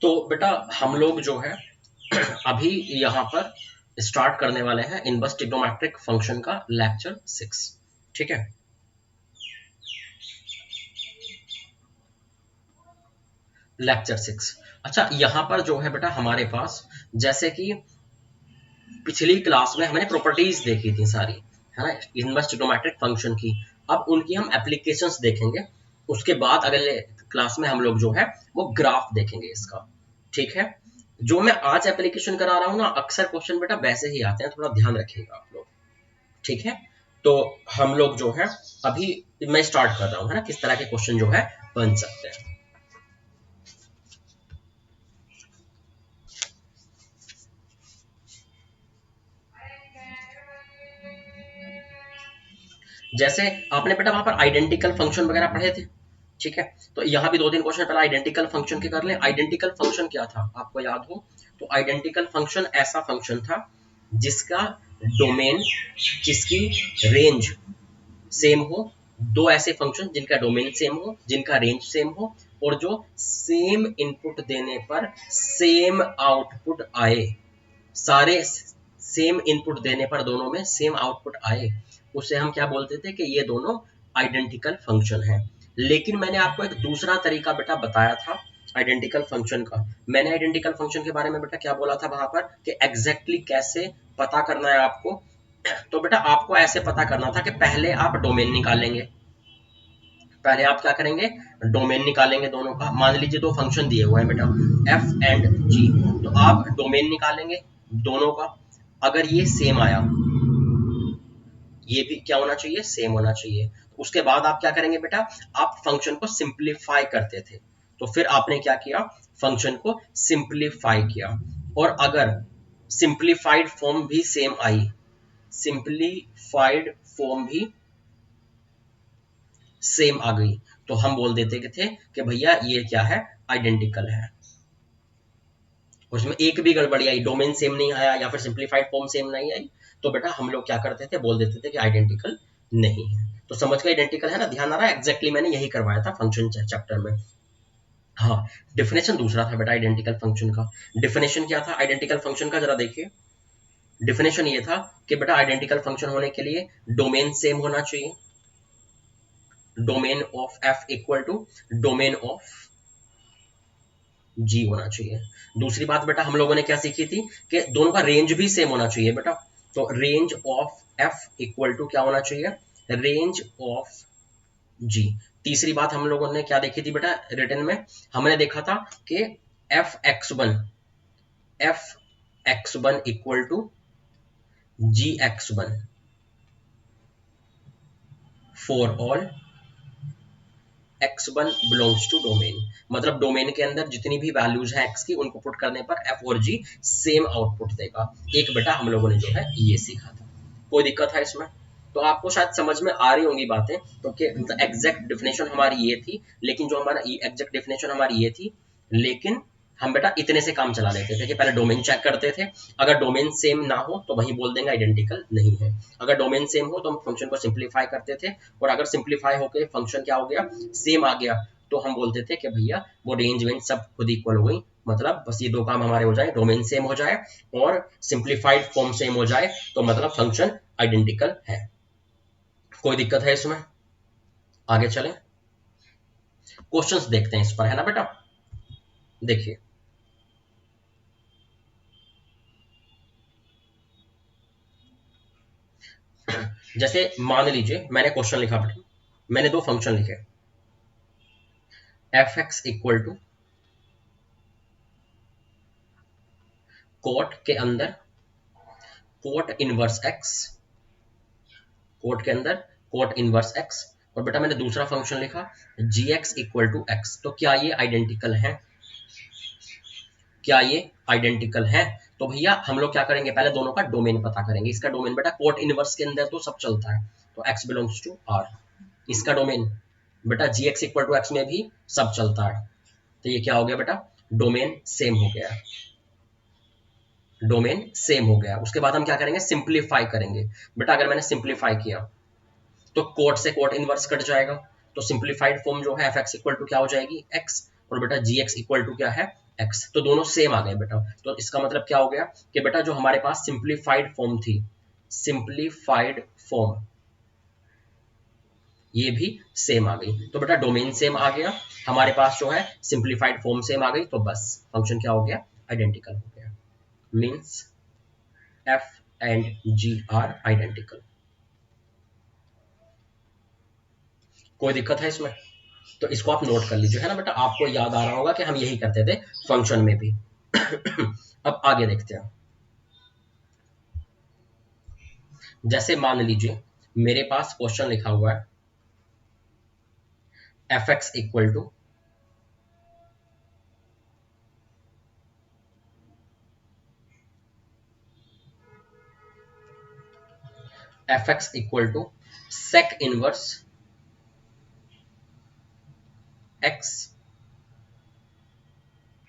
तो बेटा हम लोग जो है अभी यहाँ पर स्टार्ट करने वाले हैं इनवर्स ट्रिग्नोमेट्रिक फंक्शन का लेक्चर 6। ठीक है, लेक्चर 6। अच्छा, यहाँ पर जो है बेटा हमारे पास, जैसे कि पिछली क्लास में हमने प्रॉपर्टीज देखी थी सारी, है ना, इनवर्स ट्रिग्नोमेट्रिक फंक्शन की। अब उनकी हम एप्लीकेशंस देखेंगे। उसके बाद अगले क्लास में हम लोग जो है वो ग्राफ देखेंगे इसका। ठीक है, जो मैं आज एप्लीकेशन करा रहा हूँ ना, अक्सर क्वेश्चन बेटा वैसे ही आते हैं, थोड़ा ध्यान रखिएगा आप लोग। ठीक है, तो हम लोग जो है अभी मैं स्टार्ट कर रहा हूँ, है ना, किस तरह के क्वेश्चन जो है बन सकते हैं। जैसे आपने बेटा वहां पर आइडेंटिकल फंक्शन वगैरह पढ़े थे। ठीक है, तो यहाँ भी 2-3 क्वेश्चन पहले आइडेंटिकल फंक्शन के कर लें। आइडेंटिकल फंक्शन क्या था आपको याद हो तो आइडेंटिकल फंक्शन ऐसा फंक्शन था जिसका डोमेन, जिसकी रेंज सेम हो। दो ऐसे फंक्शन जिनका डोमेन सेम हो, जिनका रेंज सेम हो, और जो सेम इनपुट देने पर सेम आउटपुट आए। सारे सेम इनपुट देने पर दोनों में सेम आउटपुट आए, उसे हम क्या बोलते थे कि ये दोनों आइडेंटिकल फंक्शन है। लेकिन मैंने आपको एक दूसरा तरीका बेटा बताया था आइडेंटिकल फंक्शन का। मैंने आइडेंटिकल फंक्शन के बारे में बेटा क्या बोला था वहां पर कि एग्जैक्टली कैसे पता करना है आपको। तो बेटा आपको ऐसे पता करना था कि पहले आप डोमेन निकालेंगे। पहले आप क्या करेंगे, डोमेन निकालेंगे दोनों का। मान लीजिए दो फंक्शन दिए हुए हैं बेटा f एंड g, तो आप डोमेन निकालेंगे दोनों का। अगर ये सेम आया, ये भी क्या होना चाहिए, सेम होना चाहिए। उसके बाद आप क्या करेंगे बेटा, आप फंक्शन को सिंप्लीफाई करते थे। तो फिर आपने क्या किया, फंक्शन को सिंप्लीफाई किया। और अगर सिंप्लीफाइड फॉर्म भी सेम आई, सिंप्लीफाइड फॉर्म भी सेम आ गई, तो हम बोल देते थे कि भैया ये क्या है, आइडेंटिकल है। उसमें एक भी गड़बड़ी आई, डोमेन सेम नहीं आया या फिर सिंप्लीफाइड फॉर्म सेम नहीं आई, तो बेटा हम लोग क्या करते थे, बोल देते थे कि आइडेंटिकल नहीं है। तो समझ के आइडेंटिकल है ना, ध्यान आ रहा है, एग्जैक्टली मैंने यही करवाया था फंक्शन चैप्टर में। हाँ, डिफिनेशन दूसरा था बेटा आइडेंटिकल फंक्शन का। डिफिनेशन क्या था आइडेंटिकल फंक्शन का, जरा देखिए। डिफिनेशन ये था कि बेटा आइडेंटिकल फंक्शन होने के लिए डोमेन सेम होना चाहिए। Domain of F equal to domain of G होना चाहिए। दूसरी बात बेटा हम लोगों ने क्या सीखी थी कि दोनों का रेंज भी सेम होना चाहिए बेटा। तो range of F equal to क्या होना चाहिए, रेंज ऑफ जी। तीसरी बात हम लोगों ने क्या देखी थी बेटा रिटर्न में, हमने देखा था कि f x one equal to g(x1) for all x1 belongs to domain. मतलब डोमेन के अंदर जितनी भी वैल्यूज हैं x की, उनको पुट करने पर f और g सेम आउटपुट देगा। एक बेटा हम लोगों ने जो है ये सीखा था। कोई दिक्कत है इसमें? तो आपको शायद समझ में आ रही होंगी बातें। तो एग्जैक्ट डिफिनेशन हमारी ये थी, लेकिन जो हमारा एग्जैक्ट डिफिनेशन हमारी ये थी, लेकिन हम बेटा इतने से काम चला लेते थे कि पहले डोमेन चेक करते थे। अगर डोमेन सेम ना हो तो वहीं बोल देंगे आइडेंटिकल नहीं है। अगर डोमेन सेम हो तो हम फंक्शन को सिंप्लीफाई करते थे, और अगर सिंप्लीफाई होकर फंक्शन क्या हो गया, सेम आ गया, तो हम बोलते थे कि भैया वो रेंज वेंज सब खुद इक्वल हो गई। मतलब बस ये दो काम हमारे हो जाए, डोमेन सेम हो जाए और सिंप्लीफाइड फॉर्म सेम हो जाए, तो मतलब फंक्शन आइडेंटिकल है। कोई दिक्कत है इसमें? आगे चलें, क्वेश्चंस देखते हैं इस पर, है ना बेटा। देखिए, जैसे मान लीजिए मैंने क्वेश्चन लिखा बेटा, मैंने दो फंक्शन लिखे, f x equal to quote के अंदर कोट इनवर्स एक्स, कोट के अंदर कोट इनवर्स एक्स, और बेटा मैंने दूसरा फंक्शन लिखा जी एक्स इक्वल टू एक्स। तो क्या ये आइडेंटिकल है? क्या ये आइडेंटिकल है? तो भैया हम लोग क्या करेंगे, पहले दोनों का डोमेन पता करेंगे। इसका डोमेन बेटा कोट इनवर्स के अंदर तो सब चलता है, तो x बिलोंग्स टू r। इसका डोमेन बेटा जी एक्स इक्वल टू एक्स में भी सब चलता है, तो ये क्या हो गया बेटा, डोमेन सेम हो गया। डोमेन सेम हो गया। उसके बाद हम क्या करेंगे, सिंप्लीफाई करेंगे। बेटा अगर मैंने सिंप्लीफाई किया तो कोट से कोट इनवर्स कट जाएगा, तो सिंप्लीफाइड फॉर्म जो है एफ एक्स इक्वल टू क्या हो जाएगी, एक्स, और बेटा जी एक्स इक्वल टू क्या है, x, तो दोनों सेम आ गए बेटा। तो इसका मतलब क्या हो गया कि बेटा जो हमारे पास सिंप्लीफाइड फॉर्म थी, सिंप्लीफाइड फॉर्म, ये भी सेम आ गई। तो बेटा डोमेन सेम आ गया, हमारे पास जो है सिंप्लीफाइड फॉर्म सेम आ गई, तो बस फंक्शन क्या हो गया, आइडेंटिकल हो गया। Means f and g are identical. कोई दिक्कत है इसमें? तो इसको आप नोट कर लीजिए, है ना बेटा। आपको याद आ रहा होगा कि हम यही करते थे फंक्शन में भी। अब आगे देखते हैं। जैसे मान लीजिए मेरे पास क्वेश्चन लिखा हुआ है F x equal to sec inverse X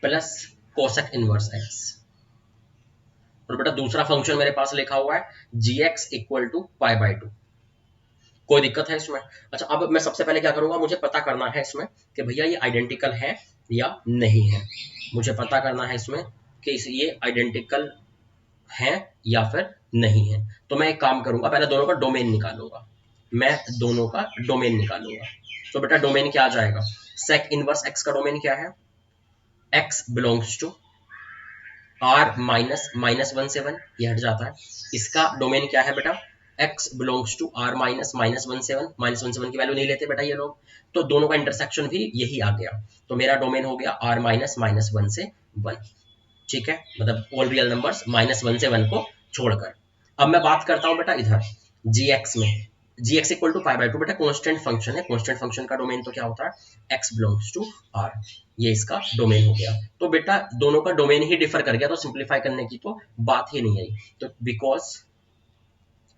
plus cosec inverse X. और बेटा दूसरा फंक्शन मेरे पास लिखा हुआ है G X equal to pi by two. कोई दिक्कत है इसमें? अच्छा, अब मैं सबसे पहले क्या करूंगा, मुझे पता करना है इसमें कि भैया ये आइडेंटिकल है या नहीं है। मुझे पता करना है इसमें कि ये आइडेंटिकल है या फिर नहीं है। तो मैं एक काम करूंगा, पहले दोनों का डोमेन निकालूंगा। मैं दोनों का डोमेन निकालूंगा। तो बेटा डोमेन क्या आ जाएगा, सेक इनवर्स एक्स का डोमेन क्या है, x belongs to r minus minus 1 से 1, ये हट जाता है। इसका डोमेन क्या है बेटा, x belongs to r minus minus 1 से 1, माइनस 1 से 1 की वैल्यू नहीं लेते बेटा ये लोग, तो दोनों का इंटरसेक्शन भी यही आ गया। तो मेरा डोमेन हो गया r माइनस माइनस 1 से 1। ठीक है, मतलब ऑल रियल नंबर्स -1 से 1 को छोड़कर। अब मैं बात करता हूं बेटा इधर gx में, gx equal to pi by two, बेटा कॉन्स्टेंट फंक्शन है, कॉन्स्टेंट फंक्शन का डोमेन तो क्या होता है x बिलोंग्स टू r, ये इसका डोमेन हो गया। तो बेटा दोनों का डोमेन ही डिफर कर गया, तो सिंप्लीफाई करने की तो बात ही नहीं आई। तो बिकॉज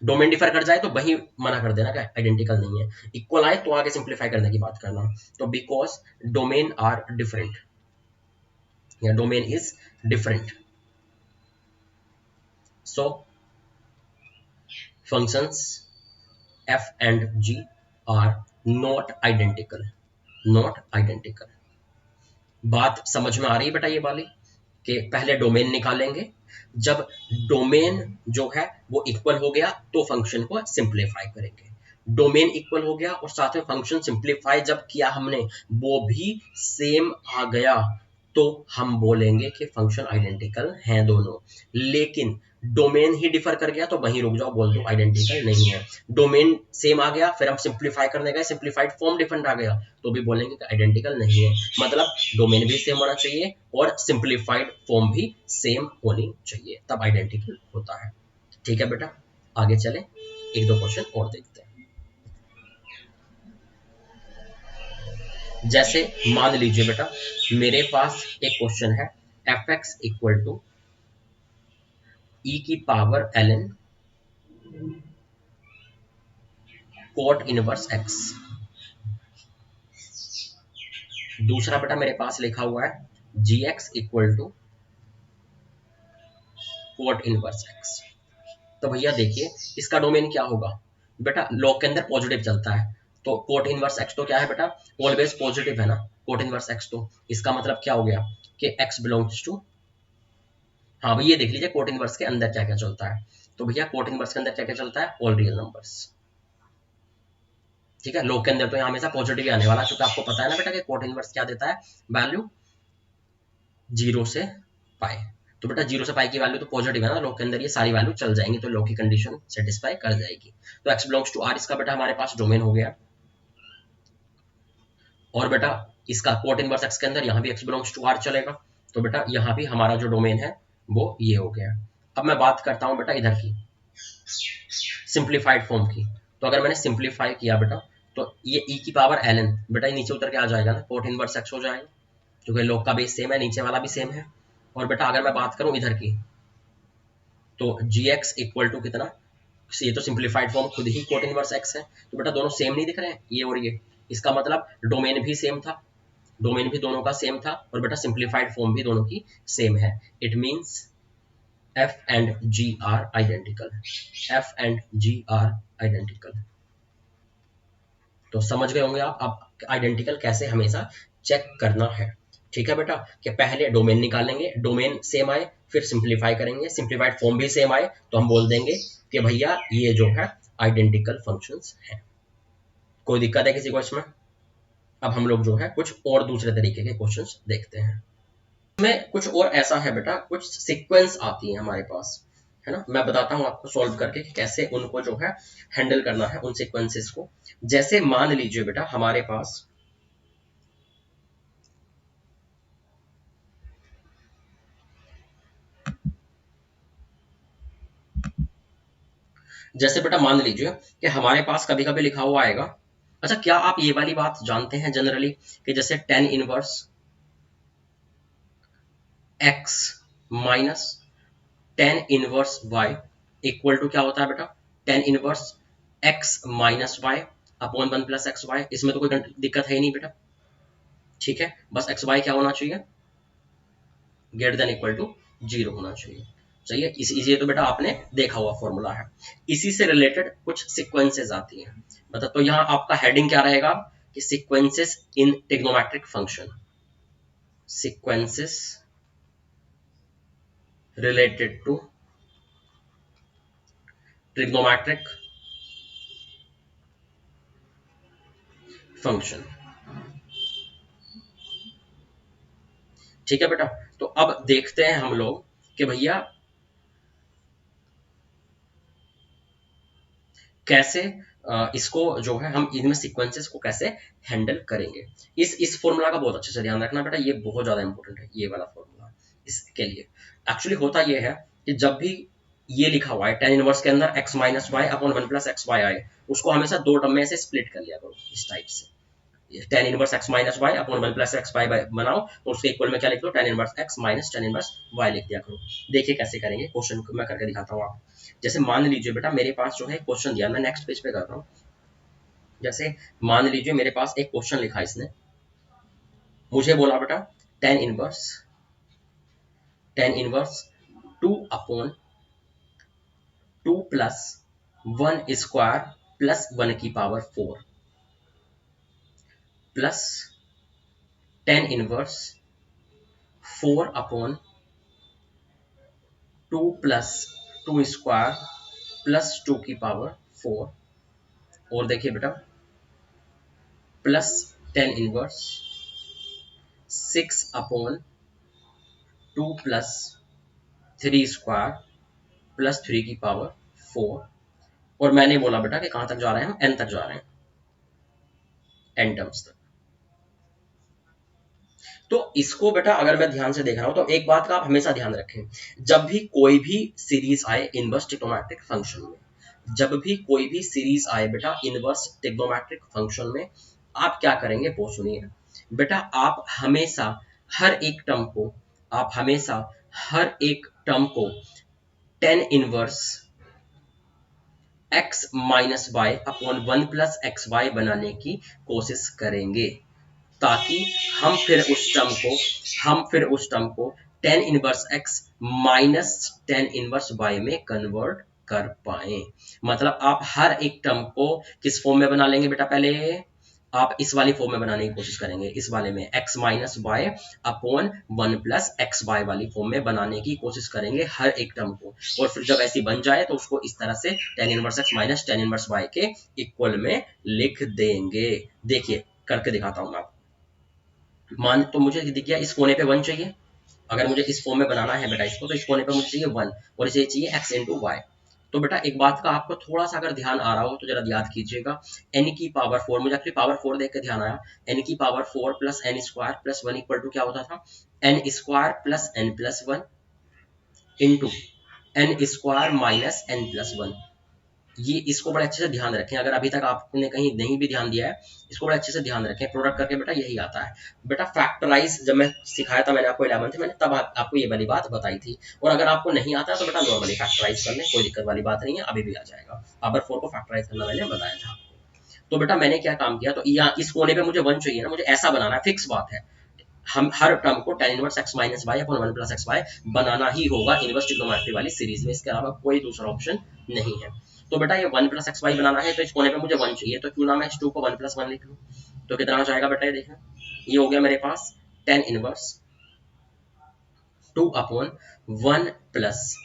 डोमेन डिफर कर जाए तो वही मना कर देना क्या आइडेंटिकल नहीं है, इक्वल आए तो आगे सिंप्लीफाई करने की बात करना। तो बिकॉज डोमेन आर डिफरेंट, या domain is different, so functions f and g are not identical, not identical। बात समझ में आ रही है बेटा ये वाली, कि पहले डोमेन निकालेंगे, जब डोमेन जो है वो इक्वल हो गया तो फंक्शन को सिंप्लीफाई करेंगे। डोमेन इक्वल हो गया और साथ में फंक्शन सिंप्लीफाई जब किया हमने वो भी सेम आ गया, तो हम बोलेंगे कि फंक्शन आइडेंटिकल हैं दोनों। लेकिन डोमेन ही डिफर कर गया तो वहीं रुक जाओ, बोल दो आइडेंटिकल नहीं है। डोमेन सेम आ गया, फिर हम सिंप्लीफाई करने गए, सिंप्लीफाइड फॉर्म डिफरेंट आ गया, तो भी बोलेंगे कि आइडेंटिकल नहीं है। मतलब डोमेन भी सेम होना चाहिए और सिंप्लीफाइड फॉर्म भी सेम होनी चाहिए, तब आइडेंटिकल होता है। ठीक है बेटा, आगे चले, एक दो क्वेश्चन और देखते हैं। जैसे मान लीजिए बेटा मेरे पास एक क्वेश्चन है F x equal to E की power ln cot inverse X. दूसरा बेटा मेरे पास लिखा हुआ है G X equal to cot inverse X. तो भैया देखिए इसका डोमेन क्या होगा, बेटा लॉग के अंदर पॉजिटिव चलता है, तो कोट इनवर्स एक्स तो क्या है बेटा, ऑलवेज पॉजिटिव है ना, कोट इनवर्स एक्स। तो इसका मतलब क्या हो गया कि x बिलोंग्स टू, हाँ भैया देख लीजिए कोट इनवर्स के अंदर क्या क्या चलता है। तो भैया कोट इनवर्स के अंदर क्या क्या चलता है, ऑल रियल नंबर्स। ठीक है, लॉग के अंदर तो यहाँ हमेशा पॉजिटिव ही आने वाला, क्योंकि आपको पता है ना बेटा कि कोट इनवर्स क्या देता है, वैल्यू 0 से पाई। तो बेटा 0 से पाई की वैल्यू तो पॉजिटिव है ना, लॉग के अंदर ये सारी वैल्यू चल जाएंगी, तो लॉग की कंडीशन सेटिस्फाई कर जाएगी। तो x बिलोंग्स टू r इसका बेटा हमारे पास डोमेन हो गया। और बेटा इसका कोट इनवर्स x के अंदर यहाँ भी x बिलोंग्स टू r चलेगा, तो बेटा यहाँ भी हमारा जो डोमेन है वो ये हो गया। अब मैं बात करता हूँ बेटा इधर की सिंप्लीफाइड फॉर्म की। तो अगर मैंने सिंप्लीफाई किया बेटा, तो ये e की पावर ln, बेटा ये नीचे उतर के आ जाएगा ना, कोट इनवर्स x हो जाएगा, क्योंकि लॉग का बेस सेम है, नीचे वाला भी सेम है। और बेटा अगर मैं बात करूं इधर की, तो gx इक्वल टू कितना, ये तो सिंप्लीफाइड फॉर्म खुद ही कोट इनवर्स x है, तो बेटा दोनों सेम नहीं दिख रहे हैं ये और ये, इसका मतलब डोमेन भी सेम था, डोमेन भी दोनों का सेम था, और बेटा सिंप्लीफाइड फॉर्म भी दोनों की सेम है। It means f and g are identical, f and g are identical. तो समझ गए होंगे आप अब आइडेंटिकल कैसे हमेशा चेक करना है। ठीक है बेटा, कि पहले डोमेन निकालेंगे, डोमेन सेम आए, फिर सिंप्लीफाई करेंगे, सिंप्लीफाइड फॉर्म भी सेम आए, तो हम बोल देंगे कि भैया ये जो है आइडेंटिकल फंक्शंस हैं। कोई दिक्कत है किसी को इसमें? अब हम लोग जो है कुछ और दूसरे तरीके के क्वेश्चंस देखते हैं। इसमें कुछ और ऐसा है बेटा, कुछ सीक्वेंस आती है हमारे पास, है ना। मैं बताता हूँ आपको सॉल्व करके कि कैसे उनको जो है हैंडल करना है उन सीक्वेंसेस को। जैसे मान लीजिए बेटा हमारे पास जैसे बेटा मान लीजिए कि हमारे पास कभी कभी लिखा हुआ आएगा। अच्छा, क्या आप ये वाली बात जानते हैं जनरली कि जैसे tan inverse x minus tan inverse y equal to क्या होता है बेटा? Tan inverse x minus Y upon one plus x y. इसमें तो कोई दिक्कत है ही नहीं बेटा, ठीक है। बस एक्स वाई क्या होना चाहिए? Greater than equal to zero होना चाहिए। चाहिए इसी तो बेटा आपने देखा हुआ फॉर्मूला है। इसी से रिलेटेड कुछ सीक्वेंसेस आती हैं, मतलब तो यहाँ आपका हेडिंग क्या रहेगा कि sequences in trigonometric function, sequences related to trigonometric function. ठीक है बेटा, तो अब देखते हैं हम लोग कि भैया कैसे इसको जो है हम इनमें सीक्वेंसेस को कैसे हैंडल करेंगे। इस फॉर्मूला का बहुत अच्छे से ध्यान रखना बेटा, ये बहुत ज्यादा इंपॉर्टेंट है ये वाला फॉर्मूला इसके लिए। एक्चुअली होता ये है कि जब भी ये लिखा हुआ है टेन इनवर्स के अंदर x minus Y upon one plus x y आए, उसको हमेशा दो टर्म में से स्प्लिट कर लिया करो इस टाइप से। Tan inverse x minus Y upon one plus x Y बनाओ, तो उसके इक्वल में क्या लिख लो? Tan inverse x minus tan inverse Y लिख दिया करो। देखिए कैसे करेंगे, क्वेश्चन मैं करके दिखाता हूँ आपको। जैसे मान लीजिए बेटा मेरे पास जो है क्वेश्चन दिया, मैं नेक्स्ट पेज पे कर रहा हूँ। जैसे मान लीजिए मेरे पास एक क्वेश्चन लिखा इसने, मुझे बोला बेटा tan inverse two upon two plus one square plus one की power four plus tan inverse four upon two plus two square plus two की पावर फोर, और देखिए बेटा plus tan inverse six upon two plus three square plus three की power four. और मैंने बोला बेटा कि कहां तक जा रहे हैं हम? एन तक जा रहे हैं, एन टर्म्स तक। तो इसको बेटा अगर मैं ध्यान से देख रहा हूं तो एक बात का आप हमेशा ध्यान रखें, जब भी कोई भी सीरीज आए इनवर्स ट्रिग्नोमेट्रिक फंक्शन में, जब भी कोई भी सीरीज आए बेटा इनवर्स ट्रिग्नोमेट्रिक फंक्शन में, आप क्या करेंगे वो सुनिए बेटा। आप हमेशा हर एक टर्म को आप हमेशा हर एक टर्म को tan inverse x minus Y upon one plus x y बनाने की कोशिश करेंगे, ताकि हम फिर उस टर्म को tan inverse x minus tan inverse y में कन्वर्ट कर पाए। मतलब आप हर एक टर्म को किस फॉर्म में बना लेंगे बेटा? पहले आप इस वाली फॉर्म में बनाने की कोशिश करेंगे, इस वाले में x minus Y upon one plus x y वाली फॉर्म में बनाने की कोशिश करेंगे हर एक टर्म को। और फिर जब ऐसी बन जाए तो उसको इस तरह से tan inverse x minus tan inverse y के इक्वल में लिख देंगे। देखिए करके दिखाता हूं मैं आपको। मान तो मुझे दिख गया इस कोने पे वन चाहिए, अगर मुझे इस फॉर्म में बनाना है बेटा इसको, तो इस कोने पे मुझे चाहिए वन और इसे चाहिए एक्स इंटू वाई। तो बेटा एक बात का आपको थोड़ा सा अगर ध्यान आ रहा हो तो जरा याद कीजिएगा, एन की पावर फोर, मुझे एक्चुअली पावर फोर देख के ध्यान आया, एन की power four plus n square plus one equal to क्या होता था? N square plus N plus one into n square minus n plus one. ये इसको बड़े अच्छे से ध्यान रखें, अगर अभी तक आपने कहीं नहीं भी ध्यान दिया है इसको बड़े अच्छे से ध्यान रखें। प्रोडक्ट करके बेटा यही आता है बेटा। फैक्टराइज जब मैं सिखाया था मैंने आपको 11th में, मैंने तब आपको ये वाली बात बताई थी। और अगर आपको नहीं आता तो बेटा नॉर्मली फैक्टराइज कर लें, कोई दिक्कत वाली बात नहीं है, अभी भी आ जाएगा। पावर फोर को फैक्टराइज करना मैंने बताया था। तो बेटा मैंने क्या काम किया, तो यहाँ इस कोने पे मुझे वन चाहिए ना, मुझे ऐसा बनाना है, फिक्स बात है। हम हर टर्म को tan inverse x minus Y upon one plus x Y बनाना ही होगा इनवर्स ट्रिग्नोमेट्री वाली सीरीज में, इसके अलावा कोई दूसरा ऑप्शन नहीं है। तो बेटा ये वन प्लस एक्स वाई बनाना है, तो इस कोने पे मुझे वन चाहिए, तो क्यों ना मैं इस टू को वन प्लस वन लिख लूँ। तो कितना हो जाएगा बेटा? ये देखना, ये हो गया मेरे पास टेन इनवर्स 2/1 प्लस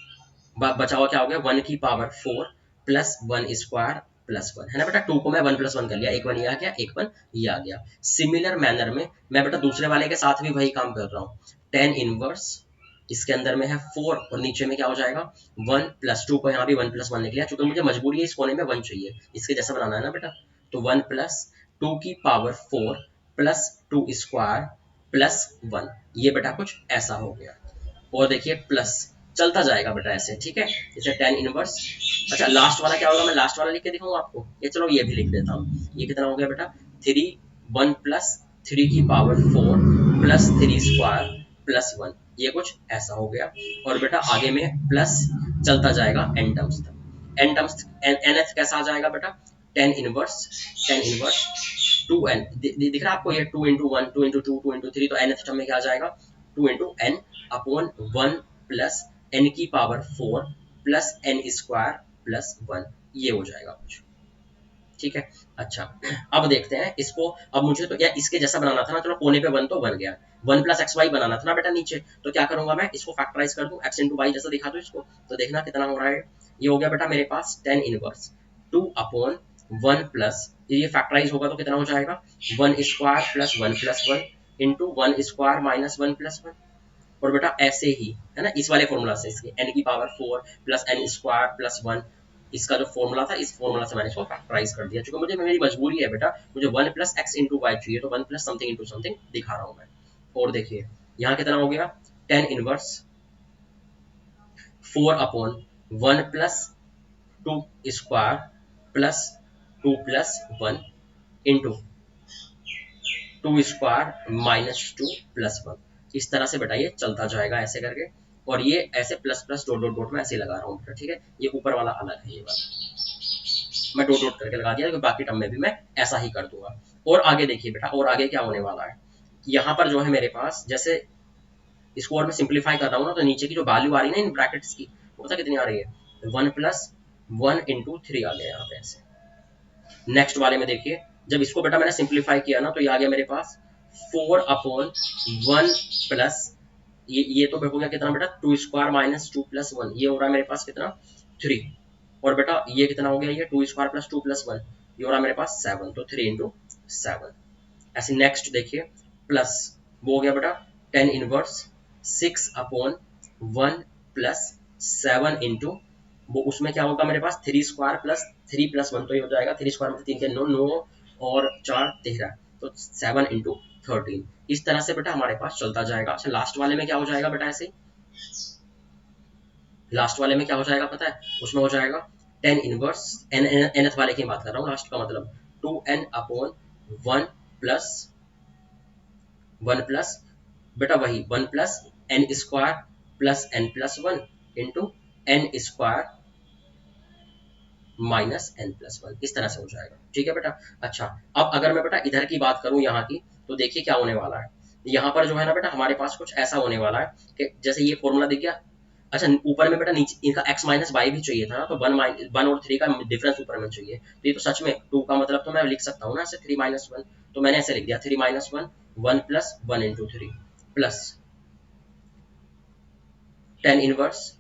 बचा हुआ क्या हो गया 1 की पावर 4 प्लस 1² प्लस 1 है ना बेटा। 2 को मैं 1+1 कर लिया, एक 1 ये आ गया, एक 1 ये आ गया। सिमिलर मैनर में मैं बेटा दूसरे वाले के साथ भी वही काम कर रहा हूँ। टेन इनवर्स इसके अंदर में है 4 और नीचे में क्या हो जाएगा 1 प्लस 2 को यहाँ भी 1+1 लिख लिया, चूंकि मुझे मजबूरी है इस कोने में 1 चाहिए, इसके जैसा बनाना है ना बेटा। तो 1 प्लस 2 की पावर 4 प्लस 2² प्लस 1, ये बेटा कुछ ऐसा हो गया। और देखिए प्लस चलता जाएगा बेटा ऐसे, ठीक है। जैसे टेन इनवर्स, अच्छा लास्ट वाला क्या होगा, मैं लास्ट वाला लिख के दिखाऊंगा आपको, ये चलो ये भी लिख देता हूँ। ये कितना हो गया बेटा 3 1 प्लस 3 की पावर 4 प्लस 3² प्लस 1, ये कुछ ऐसा हो गया। और बेटा आगे में प्लस चलता जाएगा एन टर्म्स तक। एन टर्म्स एन कैसा आ जाएगा बेटा टेन इनवर्स 2n दिख रहा है आपको, ये 2 × 1 2 × 2 2 × 3, तो nth टर्म में क्या आ जाएगा 2 × n/1 प्लस n की पावर 4 प्लस n² प्लस 1, ये हो जाएगा कुछ, ठीक है। अच्छा अब देखते हैं इसको। अब मुझे तो या इसके जैसा बनाना था ना, चलो कोने पे 1 तो बन गया, 1 प्लस एक्स वाई बनाना था ना बेटा नीचे, तो क्या करूंगा मैं इसको फैक्टराइज कर दूं, x इंटू वाई जैसा दिखा दूं इसको, तो देखना कितना हो रहा है। ये हो गया बेटा मेरे पास टेन इनवर्स 2/1 प्लस ये फैक्टराइज होगा तो कितना हो जाएगा 1² प्लस 1+1 इंटू 1² माइनस 1+1। और बेटा ऐसे ही है ना, इस वाले फॉर्मूला से इसके n की पावर 4 प्लस n² प्लस 1, इसका जो फॉर्मूला था इस फॉर्मूला से मैंने इसको फैक्टराइज कर दिया, क्योंकि मुझे मेरी मजबूरी है बेटा, मुझे 1 प्लस एक्स इंटू वाई चाहिए, तो 1 प्लस समथिंग इंटू समथिंग दिखा रहा हूँ मैं। और देखिए यहाँ कितना हो गया tan inverse 4/1 plus 2² plus 2+1 into 2² minus 2 plus 1, इस तरह से बेटा ये चलता जाएगा ऐसे करके। और ये ऐसे plus plus dot dot dot में ऐसे लगा रहा हूँ बेटा, ठीक है। ये ऊपर वाला अलग है, ये वाला मैं डॉट डॉट करके लगा दिया, बाकी टर्म में भी मैं ऐसा ही कर दूंगा। और आगे देखिए बेटा, और आगे क्या होने वाला है, यहाँ पर जो है मेरे पास, जैसे इसको और मैं सिंप्लीफाई कर रहा हूँ ना, तो नीचे की जो वैल्यू आ रही है ना इन ब्रैकेट्स की, वो पता कितनी आ रही है 1+1 इंटू 3 आ गया यहाँ पे ऐसे। नेक्स्ट वाले में देखिए, जब इसको बेटा मैंने सिंप्लीफाई किया ना, तो ये आ गया मेरे पास 4/1 प्लस ये तो हो गया कितना बेटा 2² माइनस 2+1, ये हो रहा है मेरे पास कितना 3। और बेटा ये कितना हो गया, ये 2² प्लस 2+1, ये हो रहा है मेरे पास 7, तो 3 इंटू 7 ऐसे। नेक्स्ट देखिए प्लस, वो हो गया बेटा टेन इनवर्स 6/1 प्लस 7 इंटू वो, उसमें क्या होगा मेरे पास 3² प्लस 3+1, तो ये हो जाएगा 3² में 3 के 9 9 और 4 13, तो 7 इंटू 13, इस तरह से बेटा हमारे पास चलता जाएगा। अच्छा लास्ट वाले में क्या हो जाएगा बेटा ऐसे, लास्ट वाले में क्या हो जाएगा पता है, उसमें हो जाएगा टेन इनवर्स nth वाले की बात कर रहा हूँ, लास्ट का मतलब 2n/1 प्लस 1 प्लस बेटा वही 1 plus n² plus n+1 into n² minus n+1, इस तरह से हो जाएगा, ठीक है बेटा। अच्छा अब अगर मैं बेटा इधर की बात करूं यहाँ की, तो देखिए क्या होने वाला है। यहाँ पर जो है ना बेटा हमारे पास कुछ ऐसा होने वाला है कि जैसे ये फॉर्मूला दिख गया। अच्छा ऊपर में बेटा नीचे इनका x माइनस वाई भी चाहिए था ना, तो 1 और 3 का डिफरेंस ऊपर में चाहिए, तो ये तो सच में 2 का मतलब तो मैं लिख सकता हूँ ना ऐसे 3 - 1, तो मैंने ऐसे लिख दिया 3 - 1 1 plus 1 into 3 plus tan inverse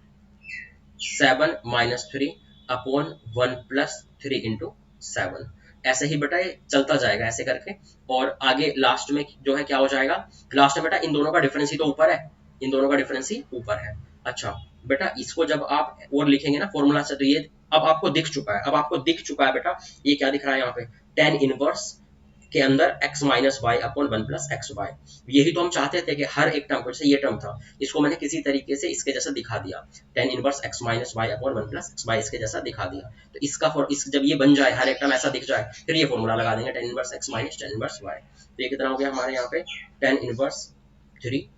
7-3/1 plus 3 into 7, ऐसे ही बेटा ये चलता जाएगा ऐसे करके। और आगे लास्ट में जो है क्या हो जाएगा, लास्ट में बेटा इन दोनों का डिफरेंस ही तो ऊपर है, इन दोनों का डिफरेंस ही ऊपर है। अच्छा बेटा इसको जब आप और लिखेंगे ना फॉर्मूला से, तो ये अब आपको दिख चुका है, अब आपको दिख चुका है बेटा, ये क्या दिख रहा है यहाँ पे टेन इनवर्स के अंदर x minus Y upon 1 plus x y, यही तो हम चाहते थे कि हर एक टर्म को, जैसे ये टर्म था इसको मैंने किसी तरीके से इसके जैसा दिखा दिया, tan inverse x minus Y upon 1 plus x y इसके जैसा दिखा दिया। तो इसका इस जब ये बन जाए, हर एक टर्म ऐसा दिख जाए, फिर ये फॉर्मूला लगा देंगे tan inverse x minus tan inverse y. तो ये कितना हो गया हमारे यहाँ पे tan inverse 3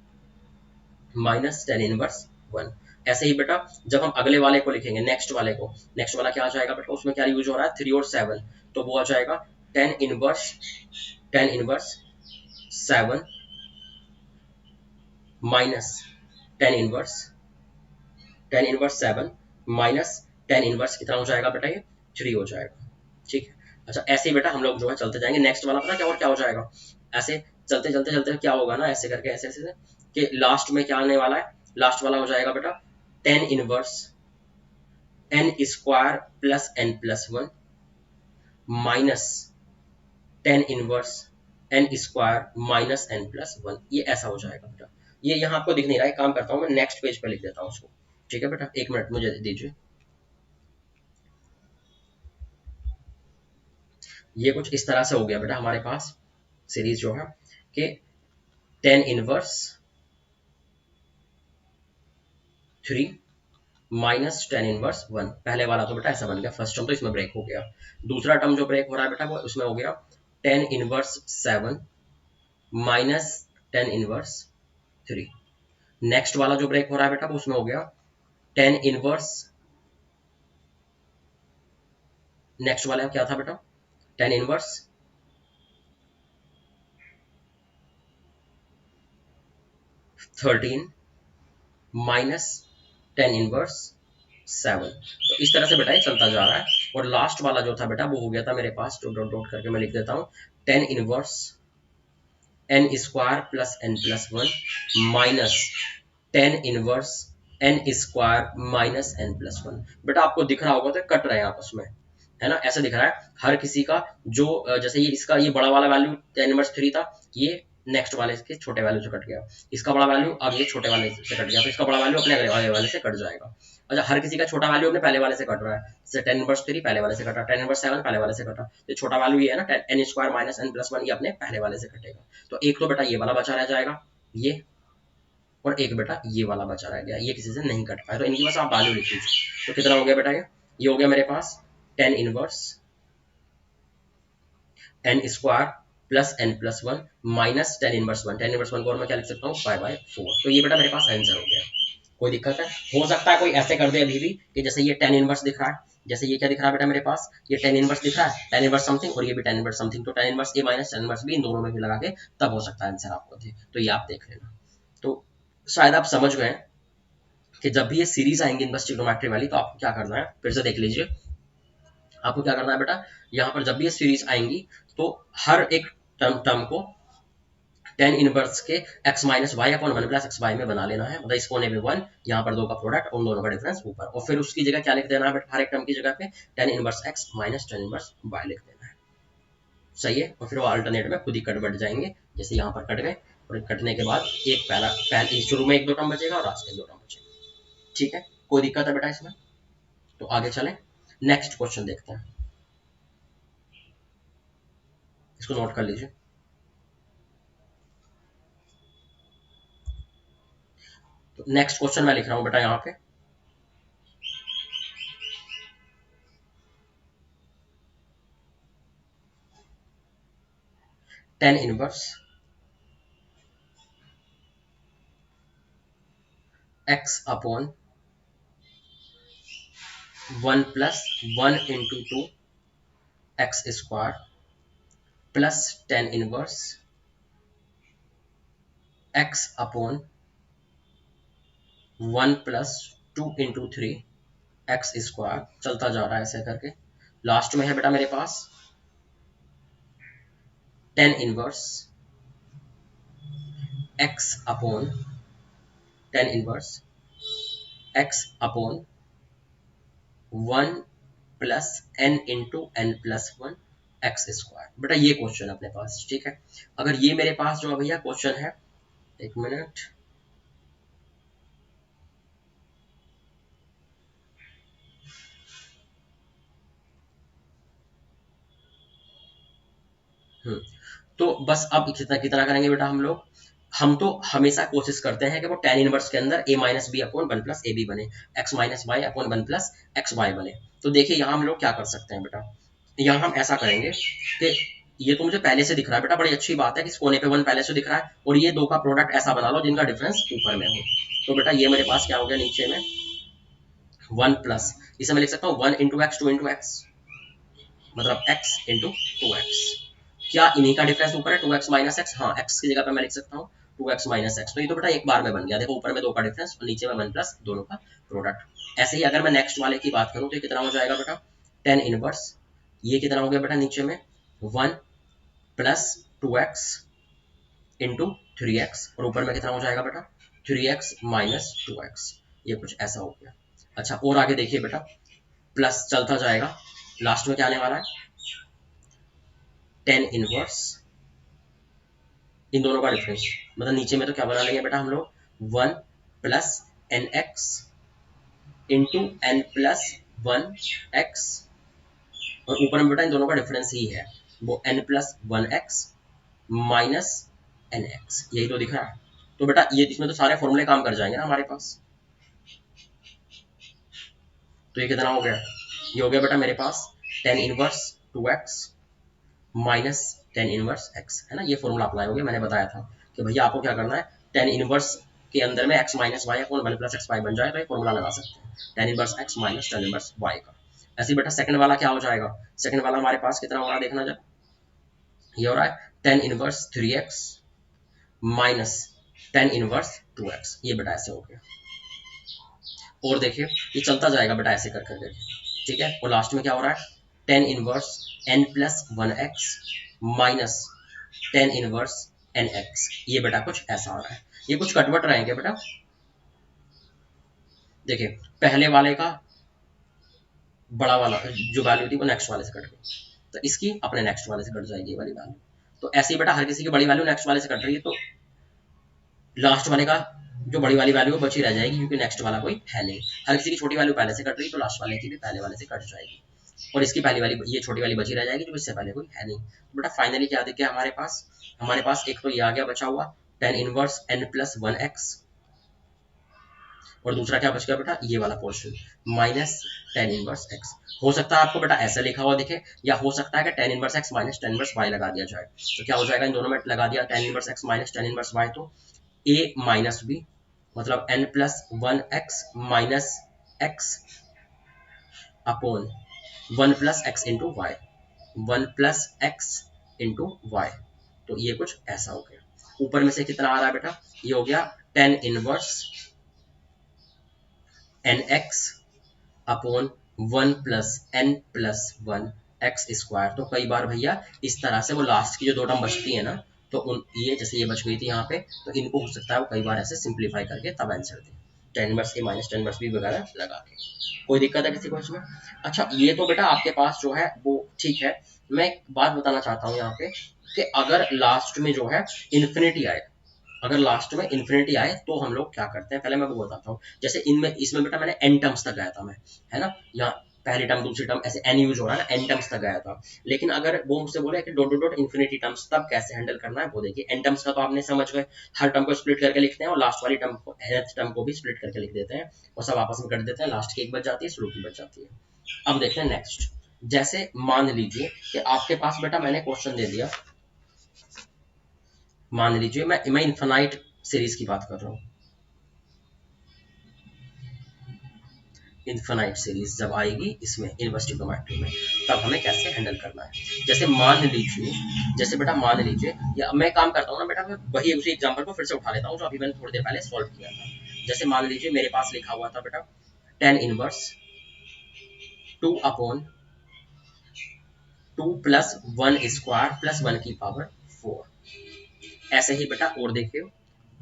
minus tan inverse 1। ऐसे ही बेटा जब हम अगले वाले को लिखेंगे, नेक्स्ट वाले को, नेक्स्ट वाला क्या आ जाएगा बेटा, उसमें क्या यूज हो रहा है 3 और 7, तो वो आ जाएगा tan inverse 7 minus tan inverse 7 minus tan inverse कितना हो जाएगा बेटा, ये 3 हो जाएगा, ठीक है। अच्छा ऐसे ही बेटा हम लोग जो है चलते जाएंगे। नेक्स्ट वाला पता क्या और क्या हो जाएगा, ऐसे चलते चलते चलते क्या होगा ना, ऐसे करके ऐसे ऐसे कि लास्ट में क्या आने वाला है, लास्ट वाला हो जाएगा बेटा tan inverse N square plus N plus one minus tan inverse N square minus n plus one, ये ऐसा हो जाएगा बेटा। ये यहाँ आपको दिख नहीं रहा है, काम करता हूँ मैं नेक्स्ट पेज पे लिख देता हूँ उसको, ठीक है बेटा, एक मिनट मुझे दीजिए। ये कुछ इस तरह से हो गया बेटा हमारे पास सीरीज जो है कि tan inverse three minus tan inverse one, पहले वाला तो बेटा ऐसा बन गया, फर्स्ट टर्म तो इसमें ब्रेक हो गया। दूसरा टर्म जो ब्रेक हो रहा है बेटा वो उसमें हो गया tan inverse seven minus tan inverse three. Next वाला जो ब्रेक हो रहा है बेटा वो उसमें हो गया टेन इनवर्स, नेक्स्ट वाला क्या था बेटा, tan inverse thirteen minus tan inverse seven. तो इस तरह से बेटा ये चलता जा रहा है। और लास्ट वाला जो था बेटा वो हो गया था मेरे पास, डॉट डॉट डॉट करके मैं लिख देता हूँ, tan inverse N square plus N plus one minus tan inverse N square minus n plus one. बेटा आपको दिख रहा होगा तो कट रहे हैं आपस में, है ना, ऐसे दिख रहा है हर किसी का। जो जैसे ये इसका ये बड़ा वाला वैल्यू टेन इनवर्स थ्री था, ये नेक्स्ट वाले के छोटे वैल्यू से कट गया, इसका बड़ा वैल्यू अब ये छोटे वाले से कट गया, तो इसका बड़ा वैल्यू अपने अगले वाले से कट जाएगा। अच्छा, हर किसी का छोटा वैल्यू अपने पहले वाले से कट रहा है, जैसे टेन इनवर्स थ्री पहले वाले से कटा, टेन इनवर्स सेवन पहले वाले से कटा, तो छोटा वैल्यू ये है ना n square minus n plus one, ये अपने पहले वाले से कटेगा। तो एक तो बेटा ये वाला बचा रह जाएगा ये, और एक बेटा ये वाला बचा रह गया, ये किसी से नहीं कट पाया, तो इनकी बस आप वैल्यू लिख लीजिए। तो कितना हो गया बेटा, ये हो गया मेरे पास tan inverse N square plus N plus one minus tan inverse one, tan inverse one को और मैं क्या लिख सकता हूँ फाइव बाई फोर। तो ये बेटा मेरे पास आंसर हो गया। कोई दिक्कत है? हो सकता है कोई ऐसे कर दे अभी भी कि जैसे ये टेन इनवर्स दिख रहा है, जैसे ये क्या दिख रहा है बेटा मेरे पास, ये टेन इनवर्स दिख रहा है, टेन इनवर्स समथिंग, और ये भी टेन इनवर्स समथिंग, तो ten inverse A minus tan inverse B, इन दोनों में भी लगा के तब हो सकता है आंसर आपको दे। तो ये आप देख लेना। तो शायद आप समझ गए कि जब भी ये सीरीज आएंगी इनवर्स ट्रिग्नोमेट्री वाली, तो आपको क्या करना है, फिर से देख लीजिए। आपको क्या करना है बेटा, यहाँ पर जब भी ये सीरीज आएंगी तो हर एक टर्म को टेन इनवर्स के x minus Y upon one plus x y में बना लेना है, मतलब इस कोने में वन, यहाँ पर दो का प्रोडक्ट, उन दोनों का डिफरेंस ऊपर, और फिर उसकी जगह क्या लिख देना है बेटा, हर एक टर्म की जगह पे tan inverse x minus tan inverse Y लिख देना है। सही है? और फिर वो अल्टरनेट में खुद ही कट जाएंगे, जैसे यहाँ पर कट गए, और कटने के बाद एक पहले शुरू में एक दो टर्म बचेगा और लास्ट में दो टर्म बचेगा। ठीक है, कोई दिक्कत है बेटा इसमें? तो आगे चलें, नेक्स्ट क्वेश्चन देखते हैं, इसको नोट कर लीजिए। तो नेक्स्ट क्वेश्चन मैं लिख रहा हूं बेटा यहाँ पे, tan inverse x upon one plus one into two X square plus tan inverse x upon one plus two into three x square, चलता जा रहा है ऐसे करके। लास्ट में है बेटा मेरे पास tan inverse x upon tan inverse x upon one plus n into N plus one X square. बेटा ये क्वेश्चन अपने पास, ठीक है। अगर ये मेरे पास जो भैया क्वेश्चन है, एक मिनट, तो बस अब कितना कितना करेंगे बेटा हम लोग, हम तो हमेशा कोशिश करते हैं कि वो टेन इनवर्स के अंदर a minus b upon one plus a b बने, x minus Y upon one plus x y बने। तो देखिए यहाँ हम लोग क्या कर सकते हैं बेटा, यहाँ हम ऐसा करेंगे कि ये तो मुझे पहले से दिख रहा है बेटा, बड़ी अच्छी बात है कि इस कोने पे वन पहले से दिख रहा है, और ये दो का प्रोडक्ट ऐसा बना लो जिनका डिफरेंस ऊपर में हो। तो बेटा ये मेरे पास क्या हो गया, नीचे में वन प्लस, इसे मैं लिख सकता हूँ one into x to into x, मतलब x इंटू टू एक्स। क्या इन्हीं का डिफरेंस ऊपर है, टू एक्स माइनस एक्स, हाँ x की जगह पे मैं लिख सकता हूँ टू एक्स माइनस एक्स। तो ये तो बेटा एक बार में बन गया, देखो ऊपर में दो का डिफरेंस और नीचे में वन प्लस दोनों का प्रोडक्ट। ऐसे ही अगर मैं नेक्स्ट वाले की बात करूँ तो ये कितना हो जाएगा बेटा, टेन इनवर्स, ये कितना हो गया बेटा नीचे में one plus two x into 3x, और ऊपर में कितना हो जाएगा बेटा 3x माइनस 2x, ये कुछ ऐसा हो गया। अच्छा और आगे देखिए बेटा, प्लस चलता जाएगा, लास्ट में क्या आने वाला है टेन इनवर्स, इन दोनों का डिफरेंस, मतलब नीचे में तो क्या बना लेंगे बेटा हम लोग 1 plus n x into N plus 1x, और ऊपर में बेटा इन दोनों का डिफरेंस ही है वो n plus 1x minus n x, यही तो दिख रहा है। तो बेटा ये इसमें तो सारे फॉर्मूले काम कर जाएंगे ना हमारे पास। तो ये कितना हो गया, ये हो गया बेटा मेरे पास tan inverse 2x minus tan inverse x, है ना, ये फॉर्मूला अप्लाई हो गया। मैंने बताया था कि भैया आपको क्या करना है, टेन इनवर्स के अंदर में x minus Y upon one plus x y बन जाए तो ये फॉर्मूला लगा सकते हैं, tan inverse x minus tan inverse y का। ऐसे बेटा सेकंड वाला क्या हो जाएगा, सेकंड वाला हमारे पास कितना हो रहा है देखना जब, ये हो रहा है tan inverse 3x minus tan inverse 2x, ये बेटा ऐसे हो गया। और देखिए ये चलता जाएगा बेटा ऐसे कर करके, ठीक है, और लास्ट में क्या हो रहा है tan inverse n plus 1x minus tan inverse nx, ये बेटा कुछ ऐसा हो रहा है। ये कुछ कटवट रहेंगे बेटा, देखिए पहले वाले का बड़ा वाला जो वैल्यू थी वो नेक्स्ट वाले से कट गई, तो इसकी अपने नेक्स्ट वाले से कट जाएगी ये वाली वैल्यू। तो ऐसे ही बेटा हर किसी की बड़ी वैल्यू नेक्स्ट वाले से कट रही है, तो लास्ट वाले का जो बड़ी वाली वैल्यू बची रह जाएगी, क्योंकि नेक्स्ट वाला कोई है नहीं। हर किसी की छोटी वैल्यू पहले से कट रही है, तो लास्ट वाले की भी पहले वाले से कट जाएगी, और इसकी पहली वाली ये छोटी वाली बची रह जाएगी जो इससे पहले कोई है नहीं। तो बेटा फाइनली क्या दिख गया हमारे पास एक तो ये आ गया बचा हुआ tan inverse n plus 1x, और दूसरा क्या बच गया बेटा ये वाला portion minus tan inverse x। हो सकता है आपको बेटा ऐसा लिखा हुआ दिखे, या हो सकता है कि tan inverse x minus tan inverse y लगा दिया जाए। तो क्या हो जाएगा, इन दोनों में लगा दिया tan inverse x minus tan inverse y, तो a माइनस b मतलब n plus 1x minus x upon 1 plus x into y, 1 plus x into y, तो ये कुछ ऐसा हो गया। ऊपर में से कितना आ रहा है बेटा, ये हो गया tan inverse n x upon 1 plus N plus 1 x square. तो कई बार भैया इस तरह से वो लास्ट की जो दो टर्म बचती है ना, तो उन ये जैसे ये बच गई थी यहाँ पे, तो इनको हो सकता है वो कई बार ऐसे सिंप्लीफाई करके तब answer they, ten inverse A minus tan inverse B वगैरह लगा के। कोई दिक्कत है किसी को इसमें? अच्छा ये तो बेटा आपके पास जो है वो ठीक है। मैं एक बात बताना चाहता हूँ यहाँ पे कि अगर लास्ट में जो है इन्फिनिटी आए, अगर लास्ट में इन्फिनिटी आए तो हम लोग क्या करते हैं, पहले मैं वो बताता हूँ। जैसे इनमें इसमें बेटा मैंने एन टर्म्स तक गया था मैं, है ना, यहाँ पहली टर्म दूसरी टर्म ऐसे एन यूज हो रहा है ना, एन टर्म्स तक गया था। लेकिन अगर वो मुझसे बोले कि dot dot dot infinity terms तब कैसे हैंडल करना है, वो देखिए एन टर्म्स का तो आपने समझ गए, हर टर्म को स्प्लिट करके लिखते हैं और लास्ट वाली टर्म को nth टर्म को भी स्प्लिट करके लिख देते हैं और सब आपस में कर देते हैं, लास्ट की एक बच जाती है, शुरू की बच जाती है। अब देखते हैं नेक्स्ट, जैसे मान लीजिए कि आपके पास बेटा मैंने क्वेश्चन दे दिया, मान लीजिए मैं इन्फिनाइट सीरीज की बात कर रहा हूँ, इन्फिनाइट सीरीज जब आएगी इसमें इनवर्स ट्रिग्नोमेट्री में, तब हमें कैसे हैंडल करना है। जैसे मान लीजिए, जैसे बेटा मान लीजिए, या मैं काम करता हूँ ना बेटा, मैं वही उसी एग्जांपल को फिर से उठा लेता हूँ जो अभी मैंने थोड़ी देर पहले सॉल्व किया था। जैसे मान लीजिए मेरे पास लिखा हुआ था बेटा tan inverse 2 upon 2 plus 1 square plus 1 की पावर 4। ऐसे ही बेटा और देखिए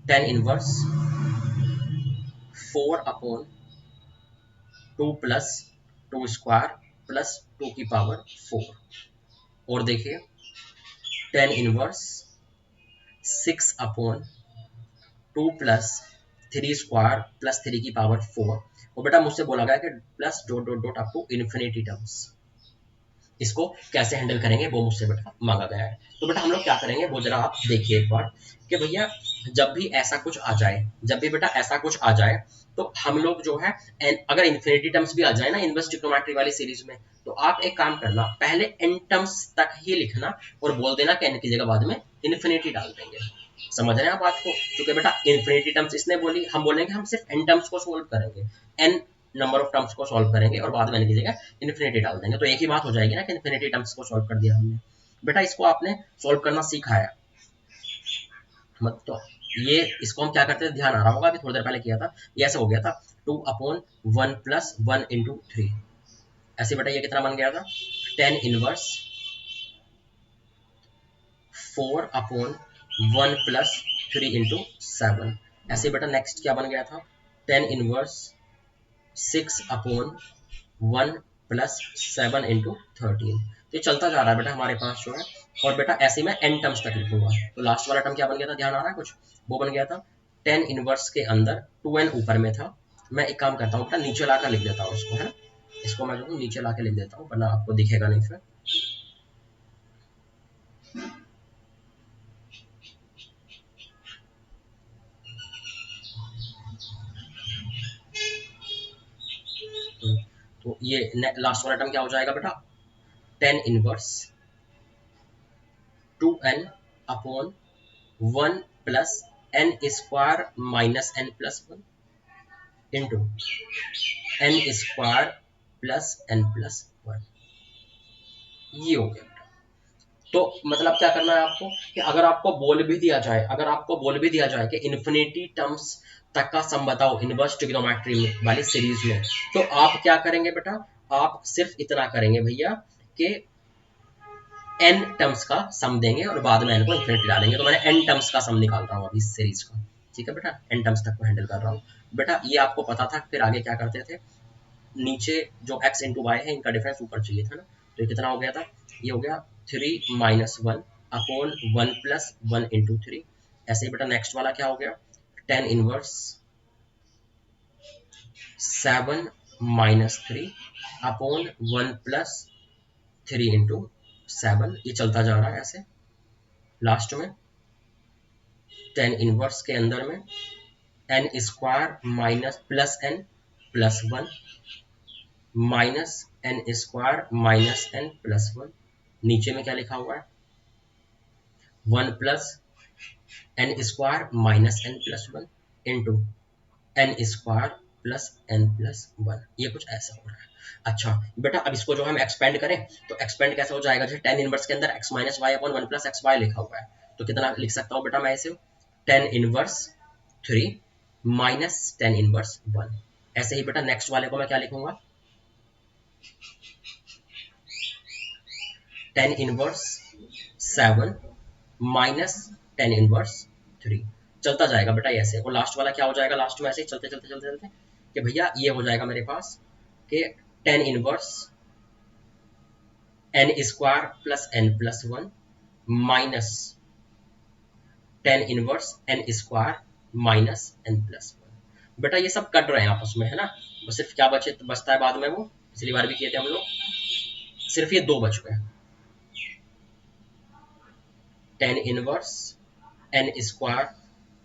tan inverse 4 upon 2 plus 2 square plus 2 की पावर 4। और देखिए tan inverse 6 upon 2 plus 3 square plus 3 की पावर 4। और बेटा मुझसे बोला गया कि plus dot dot dot up to infinity terms, इसको कैसे हैंडल करेंगे वो मुझसे बेटा मांगा गया है। तो बेटा हम लोग क्या करेंगे वो जरा आप देखिए एक बार कि भैया जब भी ऐसा कुछ आ जाए, जब भी बेटा ऐसा कुछ आ जाए, तो हम लोग जो है अगर इन्फिनिटी टर्म्स भी आ जाए ना इनवर्स ट्रिग्नोमेट्री वाली सीरीज में, तो आप एक काम करना पहले एन टर्म्स तक ही लिखना और बोल देना कि एन की जगह बाद में इन्फिनिटी डाल देंगे। समझ रहे हैं आप बात को? क्योंकि बेटा इन्फिनिटी टर्म्स इसने बोली, हम बोलेंगे हम सिर्फ एन टर्म्स को सोल्व करेंगे, एन नंबर ऑफ टर्म्स को सॉल्व करेंगे और बाद में एन की जगह इन्फिनिटी डाल देंगे, तो एक ही बात हो जाएगी ना कि इन्फिनिटी टर्म्स को सॉल्व कर दिया हमने। बेटा इसको आपने सॉल्व करना सीखा है मत, तो ये इसको हम क्या करते थे ध्यान आ रहा होगा, अभी थोड़ी देर पहले किया था, ये ऐसे हो गया था 2 अपॉन 1 प्लस 1 इंटू 3। ऐसे बेटा ये कितना बन गया था, tan inverse 4 upon 1 plus 3 into 7। ऐसे बेटा नेक्स्ट क्या बन गया था, 10 इनवर्स 6 अपॉन 1 प्लस 7 इंटू 13। तो ये चलता जा रहा है बेटा हमारे पास जो है। और बेटा ऐसे में एन टर्म्स तक लिखूंगा। तो लास्ट वाला टर्म क्या बन गया था, ध्यान आ रहा है कुछ, वो बन गया था 10 इनवर्स के अंदर 2n ऊपर में था। मैं एक काम करता हूँ बेटा, नीचे लाकर लिख देता हूँ इसको, है ना, इसको मैं जो नीचे लाके लिख देता हूँ, वरना आपको दिखेगा नहीं फिर। तो ये लास्ट वाला टर्म क्या हो जाएगा बेटा, 10 inverse 2n upon 1 plus n square minus n plus 1 into n square plus n plus 1। ये हो गया। तो मतलब क्या करना है आपको, कि अगर आपको बोल भी दिया जाए, अगर आपको बोल भी दिया जाए कि इन्फिनिटी टर्म्स तक का सम बताओ इनवर्स ट्रिग्नोमेट्री में वाली सीरीज में, तो आप क्या करेंगे बेटा, आप सिर्फ इतना करेंगे भैया कि n टर्म्स का सम देंगे और बाद में n को इन्फिनिटी डालेंगे। तो मैंने n टर्म्स का सम निकाल रहा हूँ अभी इस सीरीज का, ठीक है बेटा, n टर्म्स तक को हैंडल कर रहा हूँ बेटा। ये आपको पता था, फिर आगे क्या करते थे, नीचे जो x इंटू वाई है इनका डिफरेंस ऊपर चाहिए था ना। तो ये कितना हो गया था, ये हो गया 3 माइनस 1 अपॉन 1 प्लस 1 इंटू 3। ऐसे ही बेटा नेक्स्ट वाला क्या हो गया, 10 inverse 7 minus 3 upon 1 plus 3 into 7। ये चलता जा रहा है ऐसे। लास्ट में 10 इनवर्स के अंदर में n square minus plus n plus 1 minus n square minus n plus 1। नीचे में क्या लिखा हुआ है, 1 plus n square minus n plus 1 into n square plus n plus 1। ये कुछ ऐसा हो रहा है। अच्छा बेटा, अब इसको जो हम एक्सपेंड करें तो एक्सपेंड कैसे हो जाएगा, जैसे 10 इनवर्स के अंदर x minus Y upon 1 plus x y लिखा हुआ है, तो कितना लिख सकता हूँ बेटा मैं इसे, 10 इनवर्स 3 माइनस 10 इनवर्स 1। ऐसे ही बेटा नेक्स्ट वाले को मैं क्या लिखूंगा, 10 इनवर्स 7 माइनस 10 इनवर्स 3। चलता जाएगा बेटा ऐसे। और लास्ट वाला क्या हो जाएगा, लास्ट में ऐसे ही चलते चलते चलते चलते कि भैया ये हो जाएगा मेरे पास कि 10 inverse n square plus n plus 1 minus 10 inverse n square minus n plus 1। बेटा ये सब कट रहे हैं आपस में, है ना, बस सिर्फ क्या बचता है बाद में, वो पिछली बार भी किए थे हम लोग, सिर्फ ये दो बच गए, 10 inverse n square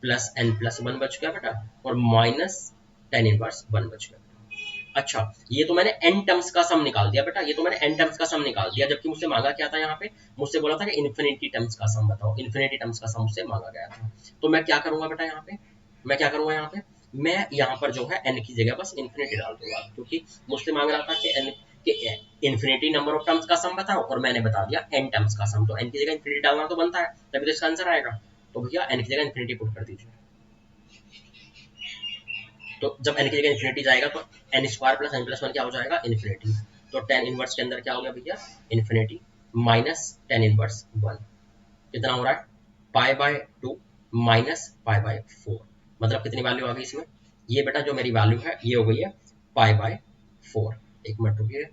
plus n plus 1 बच गया बेटा, और माइनस 10 इनवर्स 1 बच गया। अच्छा ये तो मैंने n टर्म्स का सम निकाल दिया बेटा, ये तो मैंने n टर्म्स का सम निकाल दिया, जबकि मुझसे मांगा क्या था यहाँ पे, मुझसे बोला था कि इन्फिनिटी टर्म्स का सम बताओ, इन्फिनिटी टर्म्स का सम मुझसे मांगा गया था। तो मैं क्या करूंगा बेटा, यहाँ पे मैं क्या करूंगा, यहाँ पे मैं यहाँ पर जो है n की जगह बस इन्फिनिटी डाल दूंगा, क्योंकि मुझसे मांग रहा था कि n के इन्फिनिटी नंबर ऑफ टर्म्स का सम बताओ, और मैंने बता दिया n टर्म्स का सम, तो n की जगह इन्फिनिटी डालना तो बनता है, तभी तो इसका आंसर आएगा। तो भैया n की जगह इन्फिनिटी पुट कर दीजिए। तो जब n की जगह इन्फिनिटी जाएगा तो n square plus n plus 1 क्या हो जाएगा, इन्फिनिटी। तो 10 इनवर्स के अंदर क्या हो गया भैया, इन्फिनिटी माइनस 10 इनवर्स 1। कितना हो रहा है, pi by 2 minus pi by 4। मतलब कितनी वैल्यू आ गई इसमें, ये बेटा जो मेरी वैल्यू है ये हो गई है पाई बाय 4। एक मिनट रुकिए,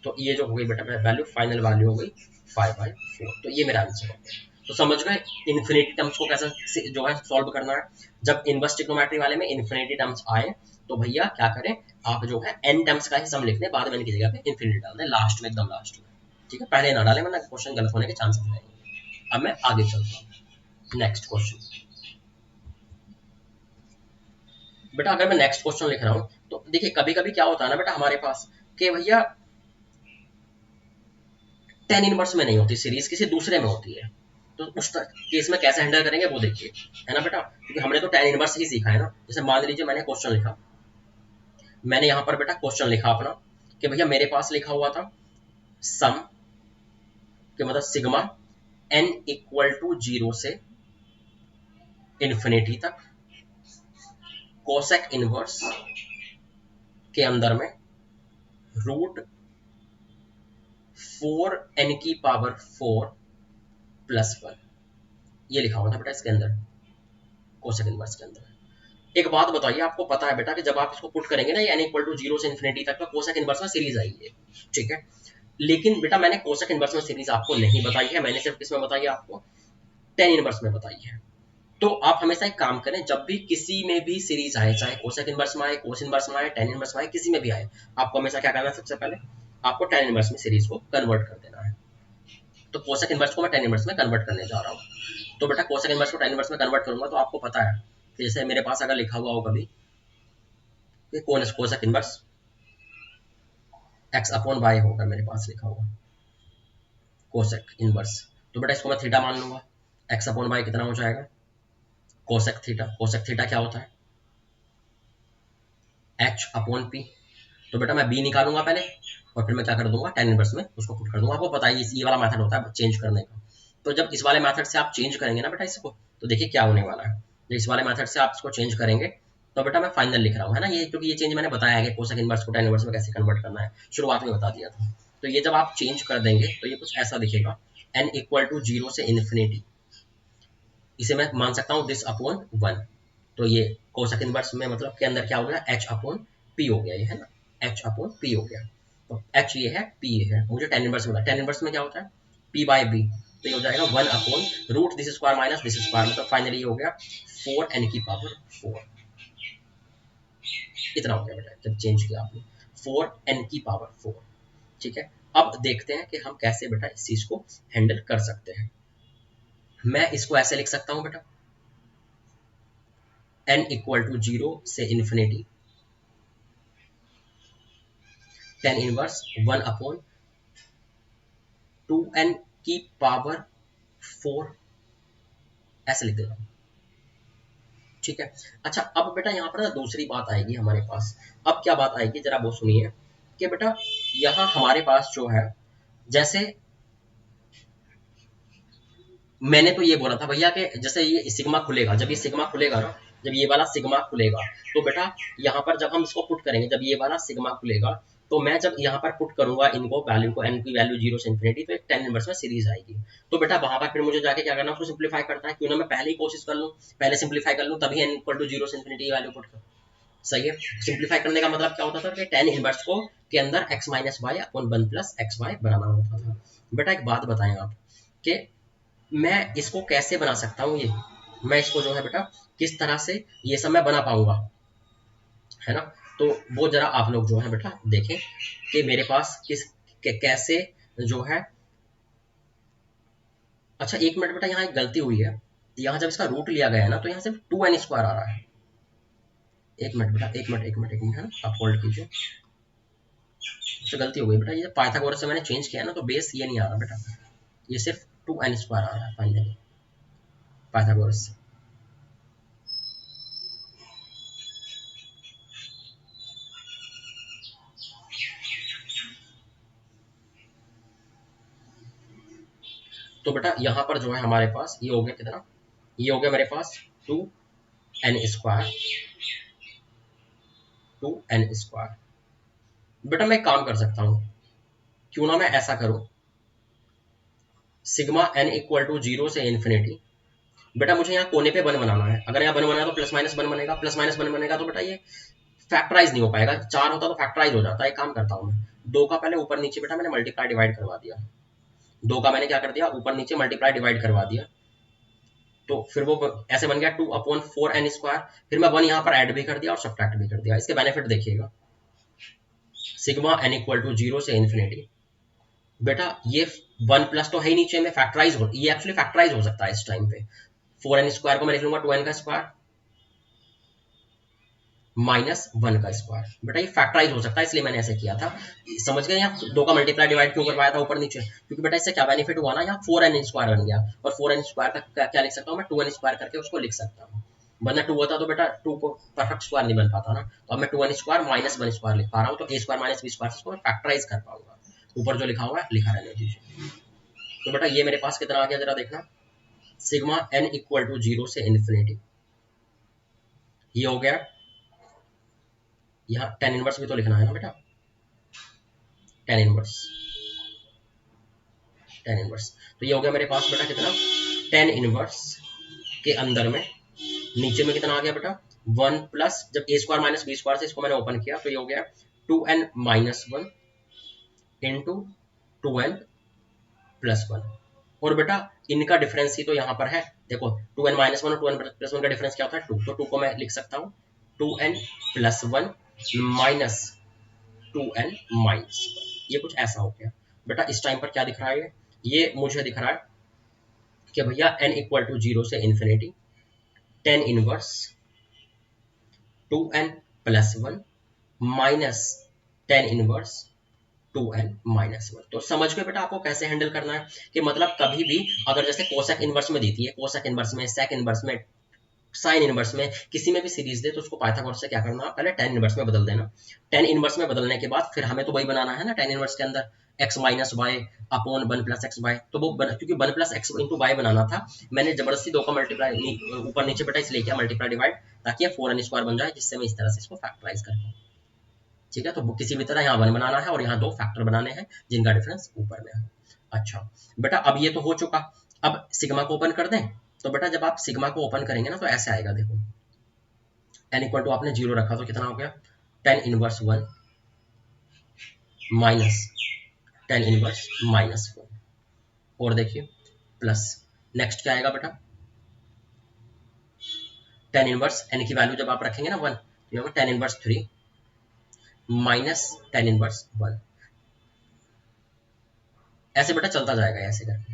तो ये जो हो गई बेटा वैल्यू, फाइनल वैल्यू हो गई 5/4। तो ये मेरा आंसर हो गया। तो समझ गए इन्फिनिटी टर्म्स को कैसे जो है सॉल्व करना है। जब इनवर्स ट्रिग्नोमेट्री वाले में इन्फिनिटी टर्म्स आए तो भैया क्या करें, आप जो है n टर्म्स का ही सम लिख दें, बाद में n की जगह पे इन्फिनिटी डाल दें लास्ट में, एकदम लास्ट में, ठीक है, पहले ना डालें वरना क्वेश्चन गलत होने के चांसेस रहेंगे। अब मैं आगे चलता हूँ नेक्स्ट क्वेश्चन। बेटा अगर मैं नेक्स्ट क्वेश्चन लिख रहा हूँ तो देखिए कभी कभी क्या होता है ना बेटा हमारे पास, कि भैया 10 इनवर्स में नहीं होती सीरीज, किसी दूसरे में होती है, तो उस केस में कैसे हैंडल करेंगे वो देखिए, है ना बेटा, क्योंकि हमने तो 10 इनवर्स ही सीखा है ना। जैसे मान लीजिए मैंने क्वेश्चन लिखा, मैंने यहाँ पर बेटा क्वेश्चन लिखा अपना कि भैया मेरे पास लिखा हुआ था सम, कि मतलब सिग्मा n इक्वल टू 0 से इन्फिनिटी तक कोसेक इनवर्स के अंदर में रूट 4n⁴ +1 ये लिखा हुआ था बेटा इसके अंदर, कोसेक इनवर्स के अंदर। एक बात बताइए, आपको पता है बेटा कि जब आप इसको पुट करेंगे ना, n = 0 से इन्फिनिटी तक का कोसेक इनवर्स में सीरीज आएगी, ठीक है। लेकिन बेटा मैंने कोसेक इनवर्स में सीरीज आपको नहीं बताई है, मैंने सिर्फ किसमें बताई है आपको, tan इनवर्स में बताई है। तो आप हमेशा एक काम करें, जब भी किसी में भी सीरीज आए, चाहे कोसेक इनवर्स में आए, कोस इनवर्स में आए, tan इनवर्स में आए, किसी में भी आए, आपको हमेशा क्या करना है, सबसे पहले आपको tan इनवर्स में सीरीज को कन्वर्ट कर देना है। तो कोसेक इनवर्स को मैं tan इनवर्स में कन्वर्ट करने जा रहा हूँ। तो बेटा कोसेक इनवर्स को tan इनवर्स में कन्वर्ट करूंगा तो आपको पता है कि जैसे मेरे पास अगर लिखा हुआ हो कभी कि कोसेक इनवर्स x/y होगा, मेरे पास लिखा हुआ कोसेक इनवर्स, तो बेटा इसको मैं थीटा मान लूंगा, x/y कितना हो जाएगा, कोसेक थीटा। कोसेक थीटा क्या होता है, h/p। तो बेटा मैं b निकालूंगा पहले और फिर मैं क्या कर दूंगा, tan इनवर्स में उसको पुट कर दूंगा। आपको पता है ये वाला मेथड होता है चेंज करने का। तो जब इस वाले मेथड से आप चेंज करेंगे ना बेटा इसको, तो देखिए क्या होने वाला है। जब इस वाले मेथड से आप इसको चेंज करेंगे तो बेटा मैं फाइनल लिख रहा हूँ, है ना, ये क्योंकि ये चेंज मैंने बताया है कि कोसेक इनवर्स को tan इनवर्स में कैसे कन्वर्ट करना है, शुरुआत में बता दिया था। तो ये जब आप चेंज कर देंगे तो ये कुछ ऐसा दिखेगा, n = 0 से इन्फिनिटी, इसे मैं मान सकता हूँ this/1। तो ये कोसेक इनवर्स में मतलब के अंदर क्या हो गया, h/p हो गया, ये है ना, h/p हो गया। तो h ये है, p ये है, मुझे tan इनवर्स मिला। tan इनवर्स में क्या होता है, p/b, तो ये हो जाएगा 1/√, this square minus this square, मतलब फाइनली हो गया 4n⁴। इतना हो गया बेटा जब चेंज किया आपने, 4n⁴, ठीक है। अब देखते हैं कि हम कैसे बेटा इस चीज को हैंडल कर सकते हैं। मैं इसको ऐसे लिख सकता हूं बेटा, n = 0 से इन्फिनिटी tan इनवर्स 1/2n⁴ ऐसे लिख देता हूं, ठीक है। अच्छा अब बेटा यहाँ पर ना दूसरी बात आएगी हमारे पास। अब क्या बात आएगी जरा वो सुनिए कि बेटा यहाँ हमारे पास जो है, जैसे मैंने तो ये बोला था भैया कि जैसे ये सिग्मा खुलेगा, जब ये सिग्मा खुलेगा ना, जब ये वाला सिग्मा खुलेगा तो बेटा यहाँ पर जब हम इसको पुट करेंगे, जब ये वाला सिग्मा खुलेगा तो मैं जब यहाँ पर पुट करूंगा इनको वैल्यू को, n की वैल्यू 0 से इन्फिनिटी, तो एक tan इनवर्स में सीरीज आएगी। तो बेटा वहां पर फिर मुझे जाके क्या करना है, उसको सिंप्लीफाई करना है, क्यों ना मैं पहले ही कोशिश कर लूँ, पहले सिंप्लीफाई कर लूँ, तभी n = 0 से इन्फिनिटी वैल्यू पुट कर, सही है। सिंप्लीफाई करने का मतलब क्या होता था कि tan इनवर्स को के अंदर x - y/1 + xy बनाना होता था। बेटा एक बात बताएं आप कि मैं इसको कैसे बना सकता हूँ, ये मैं इसको जो है बेटा किस तरह से ये सब मैं बना पाऊंगा, है ना। तो वो जरा आप लोग जो है बेटा देखें कि मेरे पास कैसे जो है। अच्छा एक मिनट बेटा, यहाँ एक गलती हुई है, यहाँ जब इसका रूट लिया गया है ना तो यहाँ सिर्फ 2n² आ रहा है। एक मिनट बेटा, एक मिनट है ना, आप होल्ड कीजिए, तो गलती हो गई बेटा, ये पाइथागोरस से मैंने चेंज किया ना, तो बेस ये नहीं आ रहा बेटा, ये सिर्फ 2n² आ रहा है फाइनली पाइथागोरस से। तो बेटा यहाँ पर जो है हमारे पास ये हो गया कितना, ये हो गया मेरे पास 2n², 2n²। बेटा मैं काम कर सकता हूँ, क्यों ना मैं ऐसा करूँ, सिग्मा n = 0 से इन्फिनिटी, बेटा मुझे यहाँ कोने पे 1 बनाना है, अगर यहाँ 1 बनाया तो +-1 बनेगा, +-1 बनेगा तो बेटा ये फैक्टराइज नहीं हो पाएगा, 4 होता तो फैक्टराइज हो जाता है। एक काम करता हूँ मैं, 2 का पहले ऊपर नीचे बेटा मैंने मल्टीप्लाई डिवाइड करवा दिया, 2 का मैंने क्या कर दिया, ऊपर नीचे मल्टीप्लाई डिवाइड करवा दिया, तो फिर वो ऐसे बन गया 2/4n²। फिर मैं 1 यहाँ पर ऐड भी कर दिया और सब्ट्रैक्ट भी कर दिया। इसके बेनिफिट देखिएगा, सिग्मा n = 0 से इन्फिनिटी, बेटा ये 1 प्लस तो है ही नीचे में, फैक्टराइज हो, ये एक्चुअली फैक्टराइज हो सकता है इस टाइम पे। 4n² को मैं लिख लूंगा 2n² -1 बेटा ये फैक्टराइज हो सकता है, इसलिए मैंने ऐसे किया था। समझ गए, यहाँ 2 का मल्टीप्लाई डिवाइड क्यों करवाया था ऊपर नीचे, क्योंकि बेटा इससे क्या बेनिफिट हुआ ना, यहाँ 4n² बन गया, और 4n² का क्या लिख सकता हूँ मैं, 2n² करके उसको लिख सकता हूँ, वरना 2 होता तो बेटा 2 को परफेक्ट स्क्वायर नहीं बन पाता ना। तो अब मैं 2n² -1² लिख पा रहा हूँ, तो a² - b² इसको मैं फैक्टराइज कर पाऊंगा। ऊपर जो लिखा हुआ है लिखा रहने दीजिए। तो बेटा ये मेरे पास कितना आ गया जरा देखना, सिग्मा n इक्वल टू 0 से इन्फिनिटी, ये हो गया। यहाँ टेन इनवर्स भी तो लिखना है ना बेटा, टेन इनवर्स, टेन इनवर्स। तो ये हो गया मेरे पास बेटा कितना, टेन इनवर्स के अंदर में नीचे में कितना आ गया बेटा, 1 प्लस, जब a square minus b square से इसको मैंने ओपन किया तो ये हो गया 2n minus 1 into 2n plus 1। और बेटा इनका डिफरेंस ही तो यहाँ पर है, देखो 2n माइनस 1 और 2n प्लस 1 का डिफरेंस क्या होता है 2, तो 2 को मैं लिख सकता हूँ 2n plus 1 minus 2n minus 1, ये कुछ ऐसा हो गया बेटा। इस टाइम पर क्या दिख रहा है, ये मुझे दिख रहा है कि भैया n इक्वल टू 0 से infinity ten inverse 2n plus 1 minus tan inverse 2n minus 1। तो समझ गए बेटा आपको कैसे हैंडल करना है, कि मतलब कभी भी अगर जैसे कोसेक इनवर्स में देती है, कोसेक इनवर्स में, सेक इनवर्स में, साइन इनवर्स में, किसी में भी सीरीज दे तो उसको पाइथागोरस से क्या करना, पहले टेन इनवर्स में बदल देना। टेन इनवर्स में बदलने के बाद फिर हमें तो वही बनाना है ना टेन इनवर्स के अंदर, x minus Y upon one plus x Y. तो वो क्योंकि one plus x into Y बनाना था, मैंने जबरदस्ती दो का मल्टीप्लाई ऊपर नीचे बेटा इसलिए किया मल्टीप्लाई डिवाइड, ताकि ये 4n स्क्वायर बन जाए, जिससे मैं इस तरह से इसको फैक्टराइज कर पाऊँ। ठीक है, तो किसी भी तरह यहाँ वन बनाना है और यहाँ दो फैक्टर बनाने हैं जिनका डिफरेंस ऊपर में है। अच्छा बेटा अब ये तो हो चुका, अब सिग्मा को ओपन कर दें। तो बेटा जब आप सिग्मा को ओपन करेंगे ना तो ऐसे आएगा, देखो n इक्वल टू आपने 0 रखा तो कितना हो गया, tan inverse 1 minus tan inverse minus 1, और देखिए प्लस, नेक्स्ट क्या आएगा बेटा, टेन इनवर्स n की वैल्यू जब आप रखेंगे ना 1 तो ये होगा ten inverse 3 minus tan inverse 1। ऐसे बेटा चलता जाएगा ऐसे करके।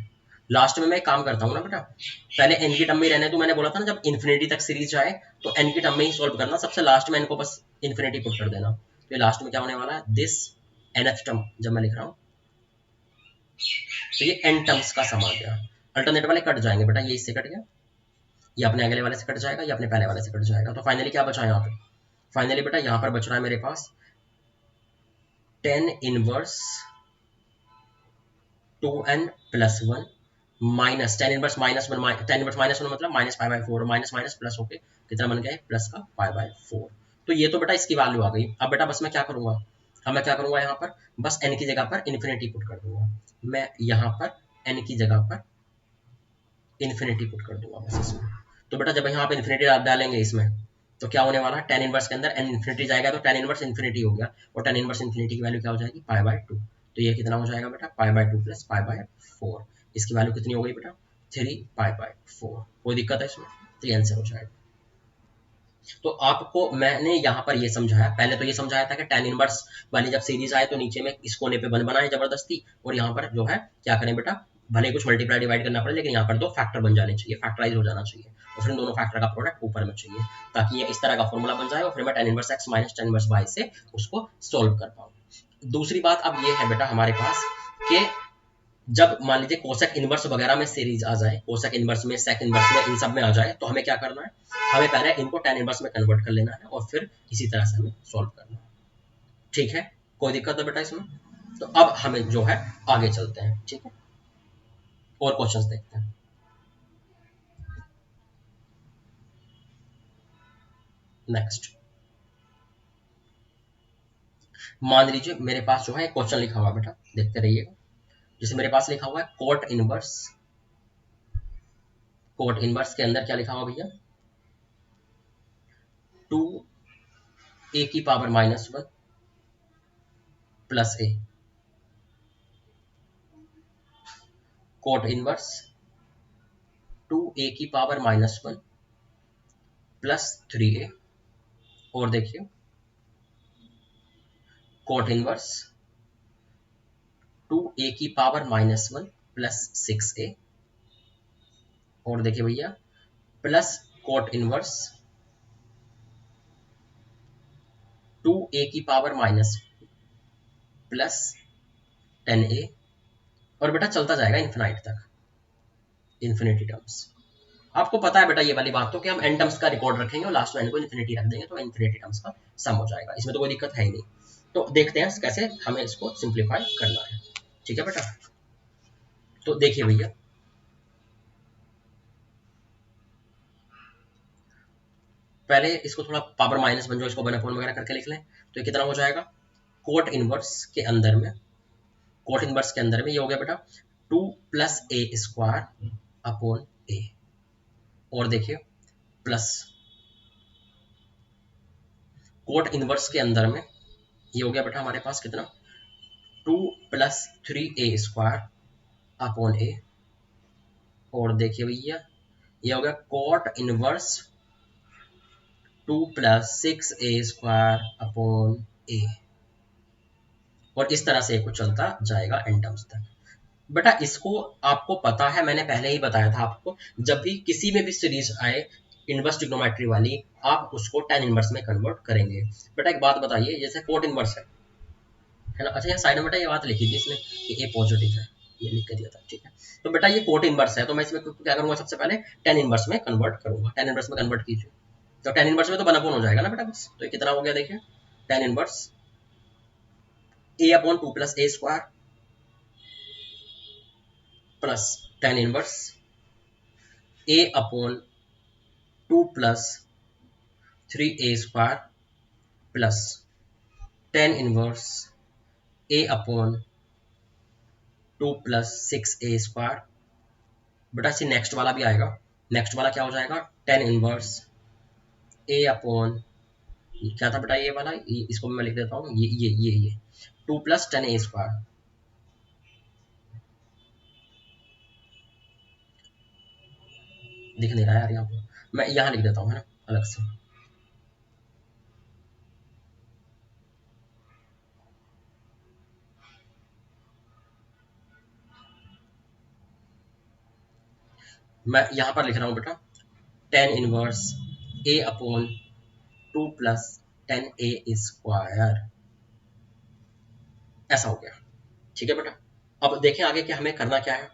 लास्ट में मैं एक काम करता हूँ ना बेटा, पहले n की टर्म में रहने तो मैंने बोला था ना जब इन्फिनिटी तक सीरीज जाए तो n की टर्म में ही सॉल्व करना, सबसे लास्ट में n को बस इन्फिनिटी पुट कर देना। तो ये लास्ट में क्या होने वाला है, दिस nth टर्म जब मैं लिख रहा हूँ तो ये n टर्म्स का सम आ गया। अल्टरनेट वाले कट जाएंगे बेटा, ये इससे कट गया, ये अपने अगले वाले से कट जाएगा, ये अपने पहले वाले से कट जाएगा। तो फाइनली क्या बचा यहाँ पे, फाइनली बेटा यहाँ पर बच रहा है मेरे पास tan inverse 2n plus 1 minus tan inverse minus 1, tan inverse minus 1 मतलब minus pi by 4, minus minus plus होके कितना बन गया प्लस का पाई बाई 4। तो ये तो बेटा इसकी वैल्यू आ गई। अब बेटा बस मैं क्या करूंगा, अब मैं क्या करूंगा यहाँ पर बस n की जगह पर इन्फिनिटी पुट कर दूंगा, मैं यहाँ पर n की जगह पर इन्फिनिटी पुट कर दूंगा बस इसमें। तो बेटा जब यहाँ पे इन्फिनिटी डालेंगे इसमें तो क्या होने वाला है, टेन इनवर्स के अंदर n इन्फिनिटी जाएगा तो टेन इनवर्स इन्फिनिटी हो गया, और टेन इनवर्स इन्फिनिटी की वैल्यू क्या हो जाएगी पाई बाई 2। तो ये कितना हो जाएगा बेटा pi by 2 plus pi by 4, इसकी वैल्यू कितनी हो गई बेटा 3 पाई बाई 4। कोई दिक्कत है इसमें, तो ये आंसर हो जाएगा। तो आपको मैंने यहाँ पर ये समझाया, पहले तो ये समझाया था कि टेन इनवर्स वाली जब सीरीज आए तो नीचे में इस कोने पे वन बनाए जबरदस्ती, और यहाँ पर जो है क्या करें बेटा, भले कुछ मल्टीप्लाई डिवाइड करना पड़े लेकिन यहाँ पर दो फैक्टर बन जाने चाहिए, फैक्टराइज हो जाना चाहिए, और फिर दोनों फैक्टर का प्रोडक्ट ऊपर में चाहिए, ताकि ये इस तरह का फॉर्मूला बन जाए और फिर मैं tan inverse x minus tan inverse y से उसको सोल्व कर पाऊँ। दूसरी बात अब ये है बेटा हमारे पास कि जब मान लीजिए कोसेक इनवर्स वगैरह में सीरीज आ जाए, कोसेक इनवर्स में, सेक इनवर्स में, इन सब में आ जाए, तो हमें क्या करना है, हमें पहले इनको टेन इनवर्स में कन्वर्ट कर लेना है और फिर इसी तरह से हमें सॉल्व करना है। ठीक है, कोई दिक्कत है बेटा इसमें? तो अब हमें जो है आगे चलते हैं, ठीक है, और क्वेश्चंस देखते हैं। नेक्स्ट मान लीजिए मेरे पास जो है क्वेश्चन लिखा हुआ बेटा, देखते रहिएगा। जैसे मेरे पास लिखा हुआ है कोट इनवर्स, कोट इनवर्स के अंदर क्या लिखा हुआ भैया, 2a की power minus 1 plus a, cot inverse 2a की पावर माइनस 1 प्लस 3a, और देखिए कोट इनवर्स 2a की पावर माइनस 1 प्लस 6a, और देखिए भैया प्लस कोट इनवर्स 2a की पावर माइनस प्लस 10a, और बेटा चलता जाएगा इन्फिनाइट तक, इन्फिनिटी टर्म्स। आपको पता है बेटा ये वाली बात तो कि हम एन टर्म्स का रिकॉर्ड रखेंगे और लास्ट में इनको इन्फिनिटी रख देंगे तो इन्फिनिटी टर्म्स का सम हो जाएगा, इसमें तो कोई दिक्कत है ही नहीं। तो देखते हैं कैसे हमें इसको सिंप्लीफाई करना है। ठीक है बेटा, तो देखिए भैया पहले इसको थोड़ा पावर माइनस बन जाओ, इसको 1/, वगैरह करके लिख लें। तो ये कितना हो जाएगा, कोट इनवर्स के अंदर में, कोट इनवर्स के अंदर में ये हो गया बेटा 2 + a² अपॉन a। और देखिए प्लस कोट इनवर्स के अंदर में ये हो गया बेटा हमारे पास कितना, 2 + 3a² अपॉन a। और देखिए भैया ये हो गया cot inverse 2 + 6a² upon a। और इस तरह से कुछ चलता जाएगा एन टर्म्स तक। बेटा इसको आपको पता है, मैंने पहले ही बताया था आपको, जब भी किसी में भी सीरीज आए इनवर्स ट्रिग्नोमेट्री वाली, आप उसको tan इनवर्स में कन्वर्ट करेंगे। बेटा एक बात बताइए, जैसे कोट इनवर्स है ना, अच्छा यहाँ साइड में बेटा ये बात लिखी थी इसने कि ए पॉजिटिव है, ये लिख के दिया था, ठीक है। तो बेटा ये कोट इनवर्स है, तो मैं इसमें क्या करूंगा, सबसे पहले tan इनवर्स में कन्वर्ट करूंगा। tan इनवर्स में कन्वर्ट कीजिए, तो tan इनवर्स में तो 1/, हो जाएगा ना बेटा बस। तो ये कितना हो गया देखिए, tan inverse a/2 + a² plus tan inverse a/2 + 3a² plus tan inverse a/2 + 6a²। बेटा इससे नेक्स्ट वाला भी आएगा, नेक्स्ट वाला क्या हो जाएगा, tan इनवर्स a/, क्या था बेटा ये वाला, इसको भी मैं लिख देता हूँ, ये 2 + tan a²। दिख नहीं रहा है यार यहाँ पर, मैं यहाँ लिख देता हूँ है ना अलग से। मैं यहाँ पर लिख रहा हूँ बेटा tan inverse a/2 + tan a²। ऐसा हो गया, ठीक है बेटा। अब देखें आगे कि हमें करना क्या है।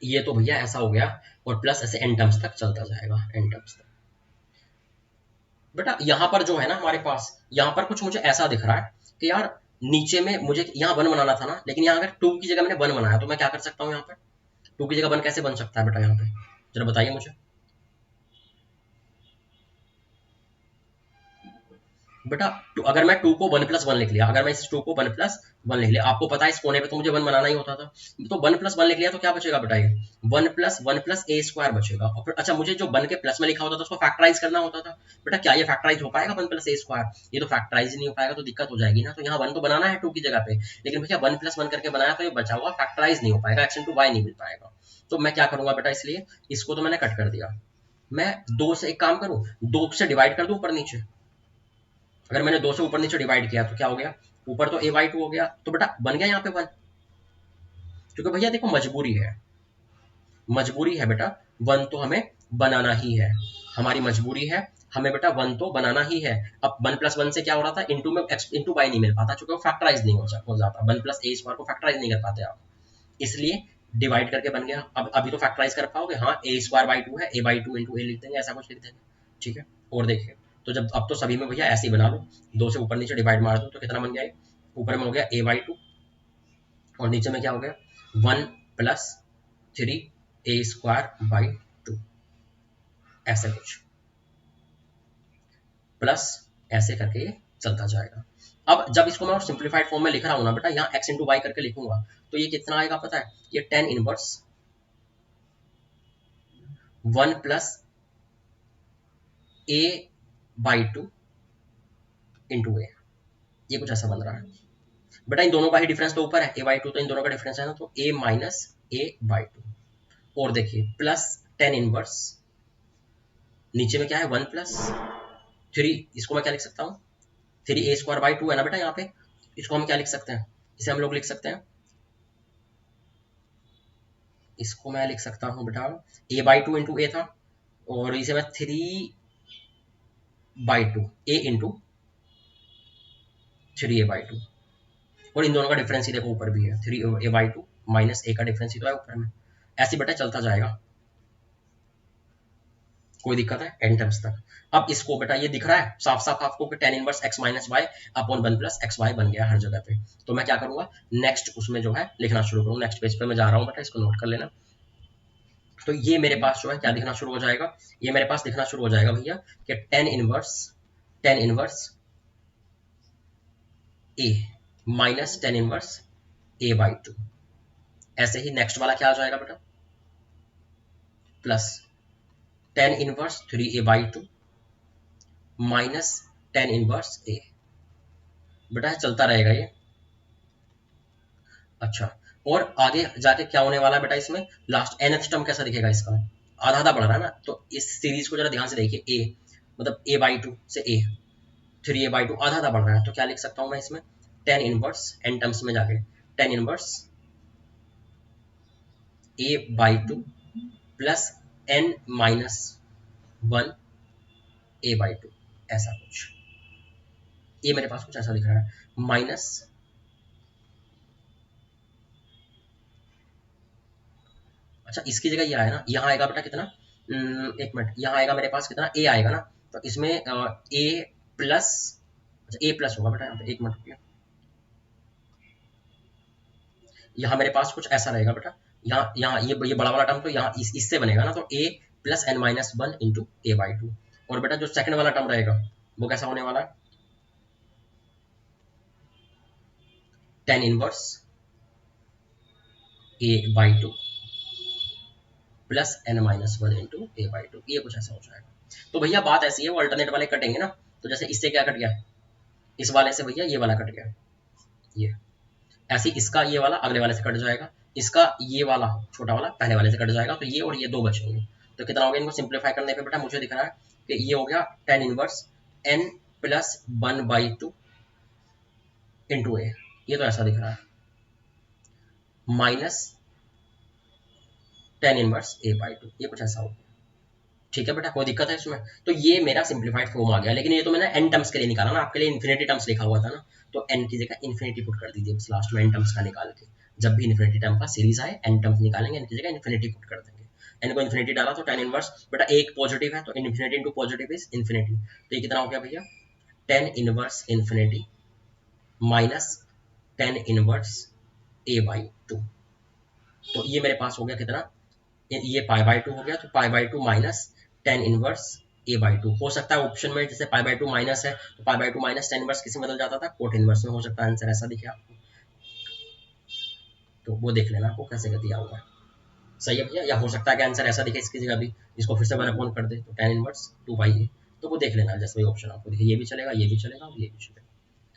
ये तो भैया ऐसा हो गया, और प्लस ऐसे एन टर्म्स तक चलता जाएगा, एन टर्म्स तक। बेटा यहाँ पर जो है ना हमारे पास, यहाँ पर कुछ मुझे ऐसा दिख रहा है कि यार नीचे में मुझे यहाँ 1 बनाना था ना, लेकिन यहाँ अगर 2 की जगह मैंने 1 बनाया, तो मैं क्या कर सकता हूँ, यहाँ पर 2 की जगह 1 कैसे बन सकता है बेटा, यहाँ पे जरा बताइए मुझे। बेटा अगर मैं 2 को 1 + 1 लिख लिया, अगर मैं इस 2 को 1 + 1 लिख लिया, आपको पता है इस कोने पे तो मुझे 1 बनाना ही होता था, तो 1 + 1 लिख लिया, तो क्या बचेगा बेटा, ये 1 + 1 + a² बचेगा। और फिर अच्छा मुझे जो 1 के प्लस में लिखा होता था उसको फैक्टराइज करना होता था। बेटा क्या ये फैक्टराइज हो पाएगा 1 + a²? ये तो फैक्टराइज नहीं हो पाएगा, तो दिक्कत हो जाएगी ना। तो यहाँ 1 तो बनाना है 2 की जगह पे, लेकिन भैया 1 + 1 करके बनाया, तो ये बचा हुआ फैक्टराइज नहीं हो पाएगा, x × y नहीं मिल पाएगा। तो मैं क्या करूंगा बेटा, इसलिए इसको तो मैंने कट कर दिया। मैं 2 से एक काम करूं, 2 से डिवाइड कर दूं ऊपर नीचे। अगर मैंने 2 से ऊपर नीचे डिवाइड किया तो क्या हो गया, ऊपर तो a/2 हो गया, तो बेटा बन गया यहाँ पे 1। क्योंकि भैया देखो मजबूरी है, मजबूरी है बेटा, 1 तो हमें बनाना ही है, हमारी मजबूरी है, हमें बेटा 1 तो बनाना ही है। अब 1 + 1 से क्या हो रहा था, इंटू में x × y नहीं मिल पाता, चूंकि वो फैक्टराइज नहीं हो जाता, 1 + a² को फैक्टराइज नहीं कर पाते आप, इसलिए डिवाइड करके बन गया। अब अभी तो फैक्टराइज कर पाओगे, हाँ a²/2 है, a/2 × a लिख देंगे, ऐसा कुछ लिख देंगे, ठीक है। और देखिए तो जब अब तो सभी में भैया ऐसे ही बना लो, 2 से ऊपर नीचे डिवाइड मार दो, तो कितना बन गया, ऊपर में हो गया a/2 और नीचे में क्या हो गया 1 + 3a²/2, ऐसे कुछ प्लस ऐसे करके ये चलता जाएगा। अब जब इसको मैं और सिंप्लीफाइड फॉर्म में लिख रहा हूँ ना बेटा, यहाँ x × y करके लिखूंगा, तो ये कितना आएगा पता है, ये tan इनवर्स 1 + a/2 × a, ये कुछ ऐसा बन रहा है बेटा। इन दोनों का ही डिफरेंस तो ऊपर है, a/2, तो इन दोनों का डिफरेंस है ना, तो a - a/2। और देखिए प्लस tan इनवर्स, नीचे में क्या है 1 + 3, इसको मैं क्या लिख सकता हूँ, 3a²/2 है ना बेटा यहाँ पे, इसको हम क्या लिख सकते हैं, इसे हम लोग लिख सकते हैं, इसको मैं लिख सकता हूँ बेटा a/2 × a था, और इसे मैं 3/2 a × 3a/2, और इन दोनों का डिफरेंस ही देखो ऊपर भी है, 3a/2 माइनस a का डिफरेंस ही तो है ऊपर में, ऐसे बेटा चलता जाएगा, कोई दिक्कत है एन टर्म्स तक। अब इसको बेटा ये दिख रहा है साफ साफ आपको कि tan inverse x - y upon 1 + xy बन गया हर जगह पे। तो मैं क्या करूंगा, नेक्स्ट उसमें जो है लिखना शुरू करूँ, नेक्स्ट पेज पे मैं जा रहा हूँ बेटा, इसको नोट कर लेना। तो ये मेरे पास जो है क्या दिखना शुरू हो जाएगा, ये मेरे पास दिखना शुरू हो जाएगा भैया कि tan inverse A minus tan inverse A by two. ऐसे ही नेक्स्ट वाला क्या आ जाएगा बेटा, plus tan inverse three A by two minus tan inverse A. बेटा चलता रहेगा ये। अच्छा, और आगे जाके क्या होने वाला है बेटा, इसमें लास्ट nth टर्म कैसा दिखेगा इसका, आधा आधा बढ़ रहा है ना। तो इस सीरीज को जरा ध्यान से देखिए, ए मतलब ए बाई टू से ए, थ्री ए बाई टू आधा आधा बढ़ रहा है। तो क्या लिख सकता हूं मैं इसमें, टेन इनवर्स एन टर्म्स में जाके tan inverse A by two plus N minus one a by two, ऐसा कुछ। ये मेरे पास कुछ ऐसा दिख रहा है, माइनस अच्छा इसकी जगह ये आया ना, यहाँ आएगा बेटा कितना, एक मिनट, यहाँ आएगा मेरे पास कितना, ए आएगा ना। तो इसमें ए प्लस, अच्छा ए प्लस होगा बेटा यहाँ पे, एक मिनट रुकिए। यहाँ मेरे पास कुछ ऐसा रहेगा बेटा, यहाँ यहाँ ये बड़ा वाला टर्म तो यहाँ इससे बनेगा ना, तो A plus N minus one into A by two. और बेटा जो सेकंड वाला टर्म रहेगा वो कैसा होने वाला है, tan inverse A by two plus N minus one into A by two, ये कुछ ऐसा हो जाएगा। तो भैया बात ऐसी है, वो अल्टरनेट वाले कटेंगे ना, तो जैसे इससे क्या कट गया, इस वाले से भैया ये वाला कट गया, ये ऐसे इसका ये वाला अगले वाले से कट जाएगा, इसका ये वाला छोटा वाला पहले वाले से कट जाएगा, तो ये और ये दो बचेंगे। तो कितना हो गया, इनको सिंप्लीफाई करने पे बेटा मुझे दिख रहा है कि ये हो गया tan inverse N plus one by two into A, ये तो ऐसा दिख रहा है, minus tan inverse A by two, ये कुछ ऐसा हो गया। ठीक है बेटा, कोई दिक्कत है इसमें। तो ये मेरा सिंप्लीफाइड फॉर्म आ गया, लेकिन ये तो मैंने एन टर्म्स के लिए निकाला ना, आपके लिए इन्फिनिटी टर्म्स लिखा हुआ था ना, तो एन की जगह इन्फिनिटी पुट कर दीजिए बस लास्ट में एन टर्म्स का निकाल के। जब भी इन्फिनिटी टर्म का सीरीज आए एन टर्म्स निकालेंगे, एन की जगह इन्फिनिटी पुट कर देंगे। एन को इन्फिनिटी डाला तो टेन इनवर्स, बेटा एक पॉजिटिव है तो infinity into positive is infinity, तो ये कितना हो गया भैया, tan inverse infinity minus tan inverse A by to. तो ये मेरे पास हो गया कितना, ये पाई बाई टू हो गया, तो पाई by two minus tan inverse A by to. हो सकता है ऑप्शन में जैसे पाई बाई टू माइनस है तो पाई by two minus tan inverse किसी में बदल जाता था, कोट इनवर्स में, हो सकता है आंसर ऐसा दिखे आपको, तो वो देख लेना आपको कैसे कर दिया होगा। सही है भैया, या हो सकता है कि आंसर ऐसा दिखे इसकी जगह भी, इसको फिर से वन अपॉन कर दे तो टेन इनवर्स टू बाई ए, तो वो देख लेना जैसे ऑप्शन आपको दिखे, ये भी चलेगा ये भी चलेगा और ये भी चलेगा।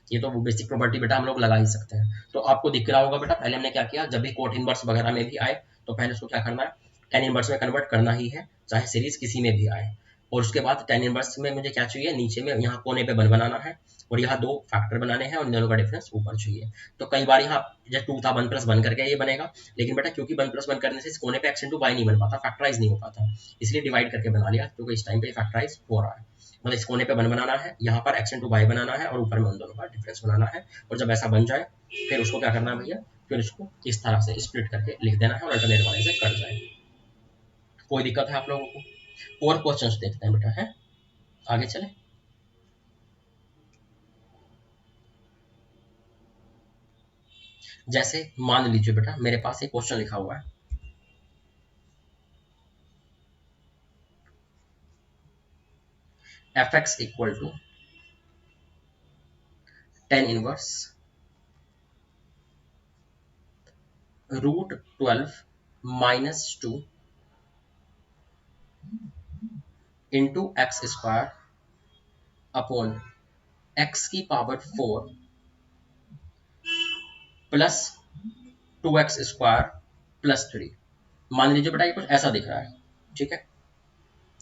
ये तो वो बेसिक प्रॉपर्टी बेटा हम लोग लगा ही सकते हैं। तो आपको दिख रहा होगा बेटा, पहले हमने क्या किया, जब भी कोट इनवर्स वगैरह में भी आए तो पहले उसको क्या करना है, टेन इनवर्स में कन्वर्ट करना ही है, चाहे सीरीज किसी में भी आए। और उसके बाद टेन इनवर्स में मुझे क्या चाहिए, नीचे में यहाँ कोने पे वन बनाना है और यहाँ दो फैक्टर बनाने हैं और इन दोनों का डिफरेंस ऊपर चाहिए। तो कई बार यहाँ जैसे टू था वन प्लस वन करके ये बनेगा, लेकिन बेटा क्योंकि वन प्लस वन करने से इस कोने पे एक्स इंटू वाई नहीं बन पाता, फैक्टराइज नहीं हो पाता, इसलिए डिवाइड करके बना लिया, क्योंकि इस टाइम पे फैक्टराइज हो रहा है। मतलब इस कोने पे वन बनाना है, यहाँ पर एक्स इंटू वाई बनाना है और ऊपर में उन दोनों का डिफरेंस बनाना है। और जब ऐसा बन जाए फिर उसको क्या करना है भैया, फिर इसको इस तरह से स्प्लिट करके लिख देना है और अल्टरनेट वाले से कट जाए। कोई दिक्कत है आप लोगों को? और क्वेश्चंस देखते हैं बेटा, है आगे चले। जैसे मान लीजिए बेटा मेरे पास एक क्वेश्चन लिखा हुआ है, F x equal to tan inverse root 12 minus two into X square upon X की power 4 plus two X square plus 3। मान लीजिए बेटा ये कुछ ऐसा दिख रहा है, ठीक है।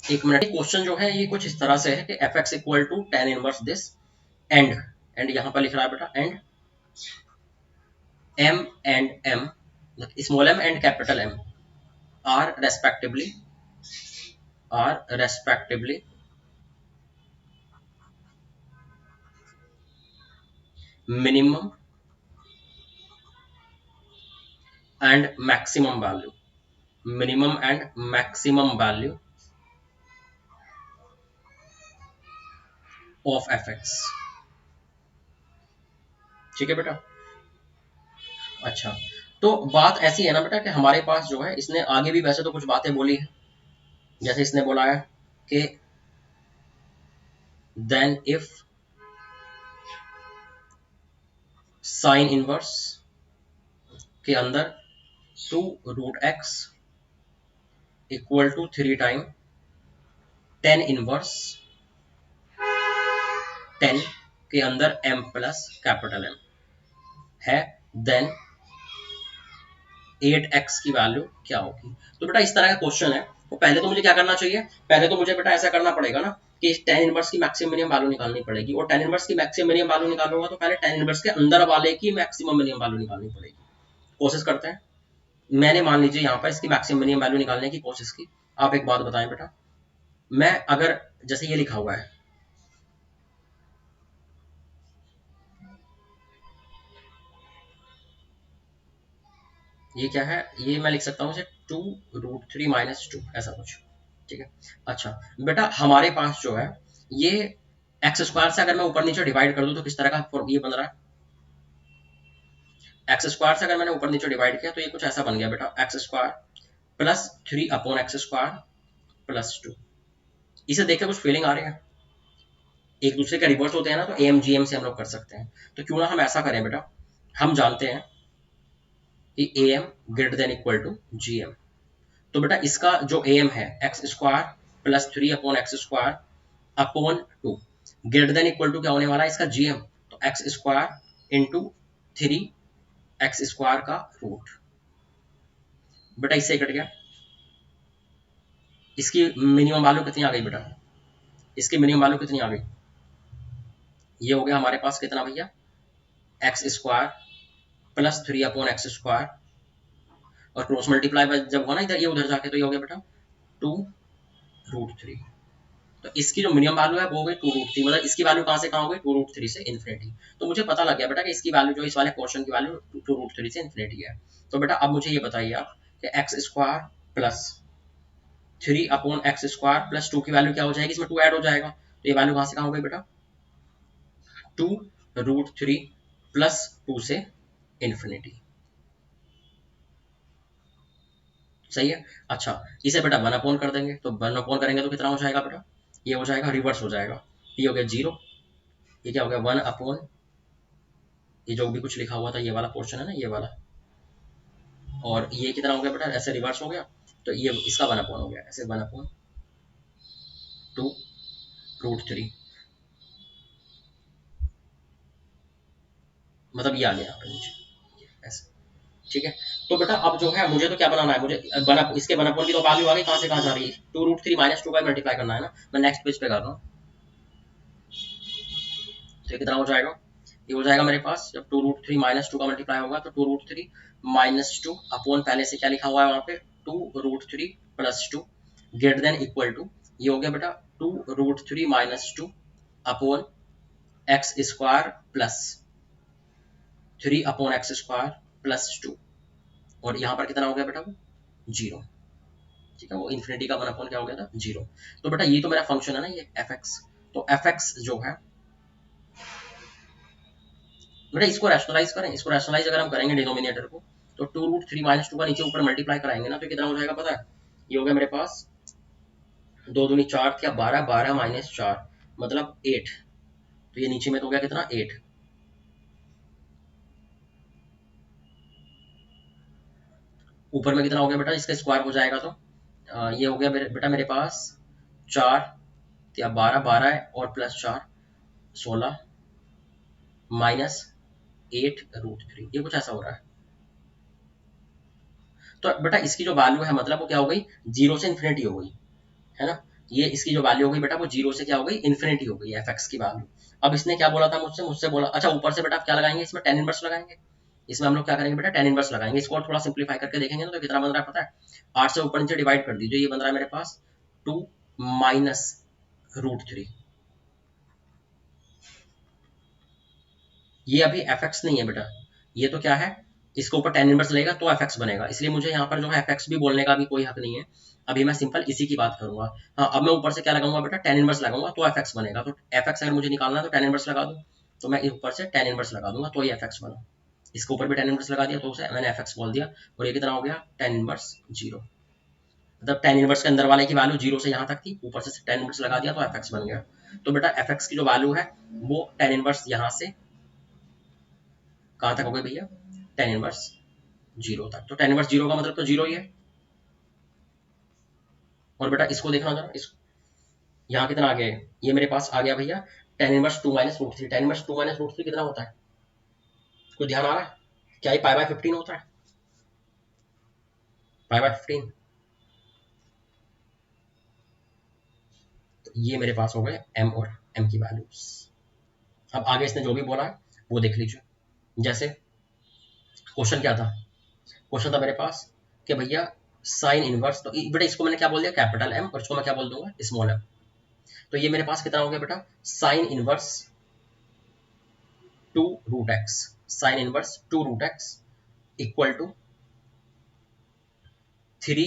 एक मिनट, क्वेश्चन जो है ये कुछ इस तरह से है कि f x equal to tan inverse this and, and यहां पर लिख रहा है बेटा and m and m, small m and capital m are respectively minimum and maximum value, minimum and maximum value of f x. ठीक है बेटा, अच्छा तो बात ऐसी है ना बेटा कि हमारे पास जो है, इसने आगे भी वैसे तो कुछ बातें बोली है, जैसे इसने बोला है कि देन इफ साइन इनवर्स के अंदर 2√x equal to 3 time tan inverse 10 के अंदर m प्लस कैपिटल M है, देन 8x की वैल्यू क्या होगी। तो बेटा इस तरह का क्वेश्चन है, तो पहले तो मुझे क्या करना चाहिए, पहले तो मुझे बेटा ऐसा करना पड़ेगा ना कि टेन इनवर्स की मैक्सिमम मिनिमम वैल्यू निकालनी पड़ेगी, और टेन इनवर्स की मैक्सिमम मिनिमम वैल्यू निकालूंगा तो पहले टेन इनवर्स के अंदर वाले की मैक्सिमम मिनिमम वैल्यू निकालनी पड़ेगी। कोशिश करते हैं। मैंने मान लीजिए यहाँ पर इसकी मैक्सिमम मिनिमम वैल्यू निकालने की कोशिश की। आप एक बात बताएं बेटा, मैं अगर जैसे ये लिखा हुआ है, ये क्या है, ये मैं लिख सकता हूँ इसे 2√3 माइनस 2 ऐसा कुछ, ठीक है। अच्छा बेटा हमारे पास जो है ये एक्स स्क्वायर से अगर मैं ऊपर नीचे डिवाइड कर दूं तो किस तरह का ये बन रहा है, एक्स स्क्वायर से अगर मैंने ऊपर नीचे डिवाइड किया तो ये कुछ ऐसा बन गया बेटा, x square plus 3/x² plus 2। इसे देख के कुछ फीलिंग आ रही है, एक दूसरे के रिवर्स होते हैं ना, तो एम जी एम से हम लोग कर सकते हैं। तो क्यों ना हम ऐसा करें बेटा, हम जानते हैं कि A M greater than equal to G M. तो बेटा इसका जो ए एम है x² plus 3/x² upon 2 greater than equal to क्या होने वाला है इसका जी एम, तो x² इंटू 3x² का रूट। बेटा इससे कट गया, इसकी मिनिमम वैल्यू कितनी आ गई बेटा, इसकी मिनिमम वैल्यू कितनी आ गई, ये हो गया हमारे पास कितना भैया, x² प्लस 3/x², और क्रॉस मल्टीप्लाई जब हुआ ना इधर ये उधर जाके, तो ये हो गया बेटा 2√3। तो इसकी जो मिनिमम वैल्यू है वो हो गई 2√3, मतलब इसकी वैल्यू कहाँ से कहाँ हो गई, 2√3 से इन्फिनिटी। तो मुझे पता लग गया बेटा कि इसकी वैल्यू जो इस वाले क्वेश्चन की वैल्यू 2√3 से इन्फिनिटी है। तो बेटा अब मुझे ये बताइए आप कि x² प्लस 3/x² प्लस 2 की वैल्यू क्या हो जाएगी, इसमें 2 ऐड हो जाएगा, तो ये वैल्यू कहाँ से कहाँ हो गई बेटा, 2√3 प्लस 2 से इन्फिनिटी। सही है। अच्छा इसे बेटा 1/, कर देंगे, तो 1/, करेंगे तो कितना हो जाएगा बेटा, ये हो जाएगा रिवर्स हो जाएगा, ये हो गया 0, ये क्या हो गया 1/, ये जो भी कुछ लिखा हुआ था ये वाला पोर्शन है ना, ये वाला, और ये कितना हो गया बेटा, ऐसे रिवर्स हो गया, तो ये इसका 1/, हो गया ऐसे 1/2√3, मतलब ये आ गया यहाँ पे नीचे ऐसे, ठीक है। तो बेटा अब जो है मुझे तो क्या बनाना है, मुझे बना इसके 1/, की तो वैल्यू आ गई, कहाँ से कहाँ जा रही है, 2√3 माइनस 2 का मल्टीप्लाई करना है ना, मैं नेक्स्ट पेज पे कर रहा हूँ। तो ये कितना हो जाएगा, ये हो जाएगा मेरे पास, जब 2√3 माइनस 2 का मल्टीप्लाई होगा तो 2√3 माइनस 2 अपॉन पहले से क्या लिखा हुआ है वहां पे 2√3 plus 2 greater than equal to, ये हो गया बेटा 2√3 minus 2 upon x² plus 3/x² plus 2, और यहाँ पर कितना हो गया बेटा, वो 0, ठीक है, वो इन्फिनिटी का 1/, क्या हो गया था 0। तो बेटा ये तो मेरा फंक्शन है ना ये f(x), तो f(x) जो है बेटा इसको रैशनलाइज करें, इसको रैशनलाइज अगर हम करेंगे डिनोमिनेटर को, तो 2√3 माइनस 2 का नीचे ऊपर मल्टीप्लाई कराएंगे ना, तो कितना हो जाएगा पता है, ये हो गया मेरे पास 2 दूनी 4 क्या 12, 12 माइनस 4 मतलब 8, तो ये नीचे में तो हो गया कितना 8, ऊपर में कितना हो गया बेटा, इसका स्क्वायर हो जाएगा तो ये हो गया बेटा मेरे पास 4 या 12, 12 है और प्लस 4 16 माइनस 8√3, ये कुछ ऐसा हो रहा है। तो बेटा इसकी जो वैल्यू है मतलब वो क्या हो गई, 0 से इन्फिनिटी हो गई है ना, ये इसकी जो वैल्यू हो गई बेटा वो 0 से क्या हो गई, इन्फिनिटी हो गई f(x) की वैल्यू। अब इसने क्या बोला था मुझसे, मुझसे बोला, अच्छा ऊपर से बेटा क्या लगाएंगे, इसमें tan इनवर्स लगाएंगे, इसमें हम लोग क्या करेंगे बेटा tan इनवर्स लगाएंगे, इसको और थोड़ा सिंप्लीफाई करके देखेंगे ना, तो कितना बन रहा है पता है, 8 से ऊपर नीचे डिवाइड कर दीजिए, ये बन रहा है मेरे पास 2 माइनस √3, ये अभी f(x) नहीं है बेटा, ये तो क्या है, इसके ऊपर tan इनवर्स लगेगा तो f(x) बनेगा, इसलिए मुझे यहाँ पर जो है f(x) भी बोलने का भी कोई हक नहीं है, अभी मैं सिंपल इसी की बात करूंगा। हाँ अब मैं ऊपर से क्या लगाऊंगा बेटा, tan इनवर्स लगाऊंगा तो f(x) बनेगा, तो f(x) अगर मुझे निकालना है तो tan इनवर्स लगा दूं, तो मैं ऊपर से tan इनवर्स लगा दूंगा तो ये f(x) बना। इसके ऊपर भी tan इनवर्स लगा दिया तो उसे मैंने fx बोल दिया, और ये कितना हो गया tan इनवर्स 0, मतलब tan इनवर्स के अंदर वाले की वैल्यू 0 से यहाँ तक थी, ऊपर से tan इनवर्स लगा दिया तो fx बन गया। तो बेटा fx की जो वैल्यू है वो tan इनवर्स यहाँ से कहाँ तक हो गई भैया, tan इनवर्स 0 तक। तो tan इनवर्स 0 का मतलब तो 0 ही है। और बेटा इसको देखना जरा, इस यहाँ कितना आ गया, ये मेरे पास आ गया भैया tan inverse 2 minus root 3। tan inverse 2 minus root 3 कितना होता है, कोई ध्यान आ रहा है, क्या ये पाई बाय 15 होता है, पाई बाय 15। तो ये मेरे पास हो गए m और m की वैल्यूज। अब आगे इसने जो भी बोला है वो देख लीजिए। जैसे क्वेश्चन क्या था, क्वेश्चन था मेरे पास कि भैया साइन इनवर्स, तो बेटा इसको मैंने क्या बोल दिया कैपिटल M, और इसको मैं क्या बोल दूंगा स्मॉल m। तो ये मेरे पास कितना हो गया बेटा sine inverse 2 root x, sine inverse 2 root x equal to 3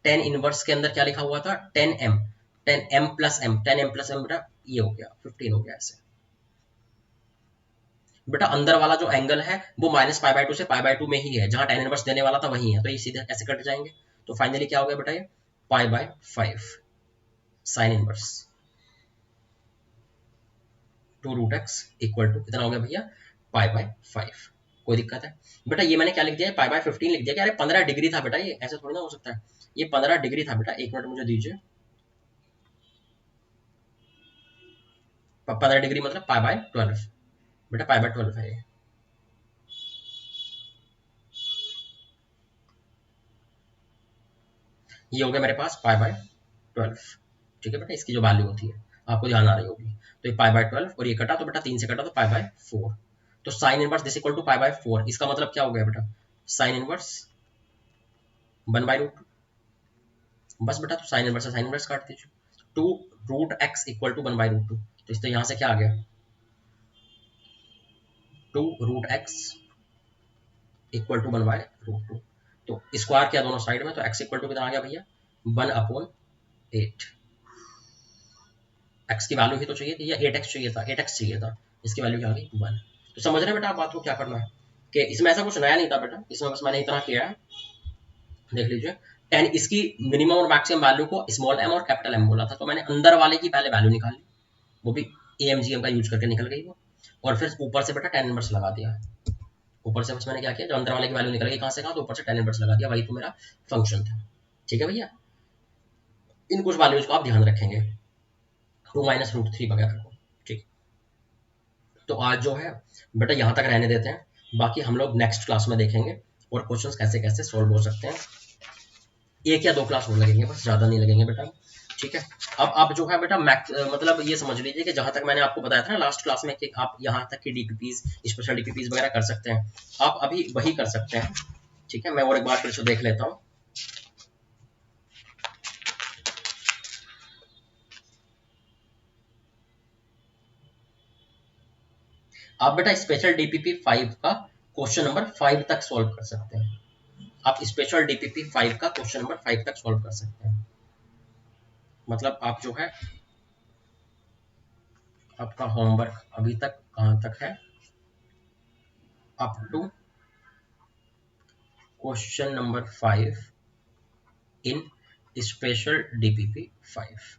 10 inverse के अंदर क्या लिखा हुआ था 10m, 10m plus m, 10m plus m बेटा ये हो गया 15 हो गया ऐसे। बेटा अंदर वाला जो एंगल है वो माइनस पाई बाय 2 से पाई बाय 2 में ही है, जहां tan इनवर्स देने वाला था वही है, तो ये सीधे ऐसे कट जाएंगे। तो फाइनली क्या हो गया बेटा ये pi by 5 sine inverse 2 root x equal to कितना हो गया भैया पाई बाय 5। कोई दिक्कत है बेटा, ये मैंने क्या लिख दिया पाई बाय 15 लिख दिया कि अरे 15 डिग्री था बेटा, ये ऐसे थोड़ी ना हो सकता है, ये 15 डिग्री था बेटा, एक मिनट मुझे दीजिए। 15 डिग्री मतलब पाई बाय 12 बेटा, पाई बाय 12 है ये हो गया मेरे पास पाई बाय 12। ठीक है बेटा, इसकी जो वैल्यू होती है आपको ध्यान आ रही होगी। तो ये पाई बाय 12 और ये कटा तो बेटा 3 से कटा तो पाई बाय 4। तो sine inverse this equal to pi by 4, इसका मतलब क्या हो गया बेटा साइन इनवर्स 1 बाय रूट 2। बस बेटा, तो साइन इनवर्स से साइन इनवर्स काट दीजिए, 2 root x equal to 1 by root 2। तो इससे यहाँ से क्या आ गया 2 root x equal to 1 by root 2। तो स्क्वायर किया दोनों साइड में, तो x इक्वल टू कितना आ गया भैया 1/8। x की वैल्यू ही तो चाहिए थी, या 8x चाहिए था, 8x चाहिए था, इसकी वैल्यू क्या आ गई 1। तो समझ रहे बेटा आप बात को, क्या करना है कि इसमें ऐसा कुछ नया नहीं था बेटा, इसमें बस मैंने इतना किया है, देख लीजिए। 10 इसकी मिनिमम और मैक्सिमम वैल्यू को स्मॉल m और कैपिटल M बोला था, तो मैंने अंदर वाले की पहले वैल्यू निकाली, वो भी AMGM का यूज करके निकल गई वो, और फिर ऊपर से बेटा tan इनवर्स लगा दिया। ऊपर से बस मैंने क्या किया, जो अंदर वाले की वैल्यू निकल गई कहाँ से कहाँ, तो ऊपर से tan इनवर्स लगा दिया, वही तो मेरा फंक्शन था। ठीक है भैया, इन कुछ वैल्यूज को आप ध्यान रखेंगे, 2 माइनस रूट 3 वगैरह को। ठीक, तो आज जो है बेटा यहाँ तक रहने देते हैं, बाकी हम लोग नेक्स्ट क्लास में देखेंगे और क्वेश्चंस कैसे कैसे सॉल्व हो सकते हैं। 1 या 2 क्लास और लगेंगे, बस ज़्यादा नहीं लगेंगे बेटा। ठीक है, अब आप जो है बेटा मतलब ये समझ लीजिए कि जहां तक मैंने आपको बताया था ना लास्ट क्लास में कि आप यहां तक की डीपीपीज स्पेशल डीपीपीज वगैरह कर सकते हैं, आप अभी वही कर सकते हैं। ठीक है, मैं और एक बार फिर से देख लेता हूँ। आप बेटा स्पेशल डीपीपी 5 का क्वेश्चन नंबर 5 तक सॉल्व कर सकते हैं, आप स्पेशल डीपीपी 5 का क्वेश्चन नंबर 5 तक सॉल्व कर सकते हैं। मतलब आप जो है आपका होमवर्क अभी तक कहाँ तक है, up to question number 5 in special DPP 5।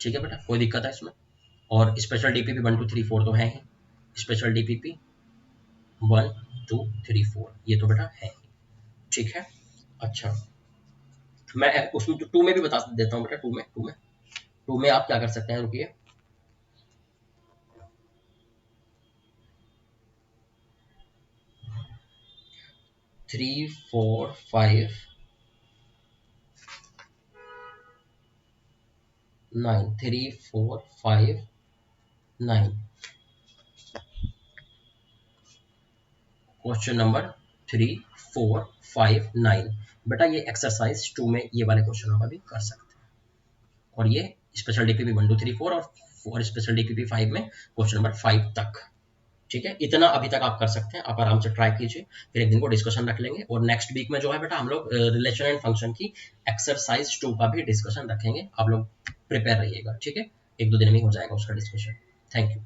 ठीक है बेटा, कोई दिक्कत है इसमें, और स्पेशल डीपीपी 1 2 3 4 तो है ही, स्पेशल डीपीपी 1 2 3 4 ये तो बेटा है ही। ठीक है, अच्छा मैं उसमें 2 में भी बता देता हूँ बेटा, 2 में आप क्या कर सकते हैं, रुकिए 3 4 5 9 3 4 5 9 क्वेश्चन नंबर 3 4 5 9 बेटा ये एक्सरसाइज 2 में ये वाले क्वेश्चन आप अभी कर सकते हैं, और ये स्पेशल डीपीपी 1 2 3 4 और स्पेशल डीपीपी 5 में क्वेश्चन नंबर 5 तक। ठीक है, इतना अभी तक आप कर सकते हैं, आप आराम से ट्राई कीजिए, फिर एक दिन को डिस्कशन रख लेंगे, और नेक्स्ट वीक में जो है बेटा हम लोग रिलेशन एंड फंक्शन की एक्सरसाइज 2 का भी डिस्कशन रखेंगे, आप लोग प्रिपेयर रहिएगा। ठीक है, 1 2 दिन में हो जाएगा उसका डिस्कशन। Thank you.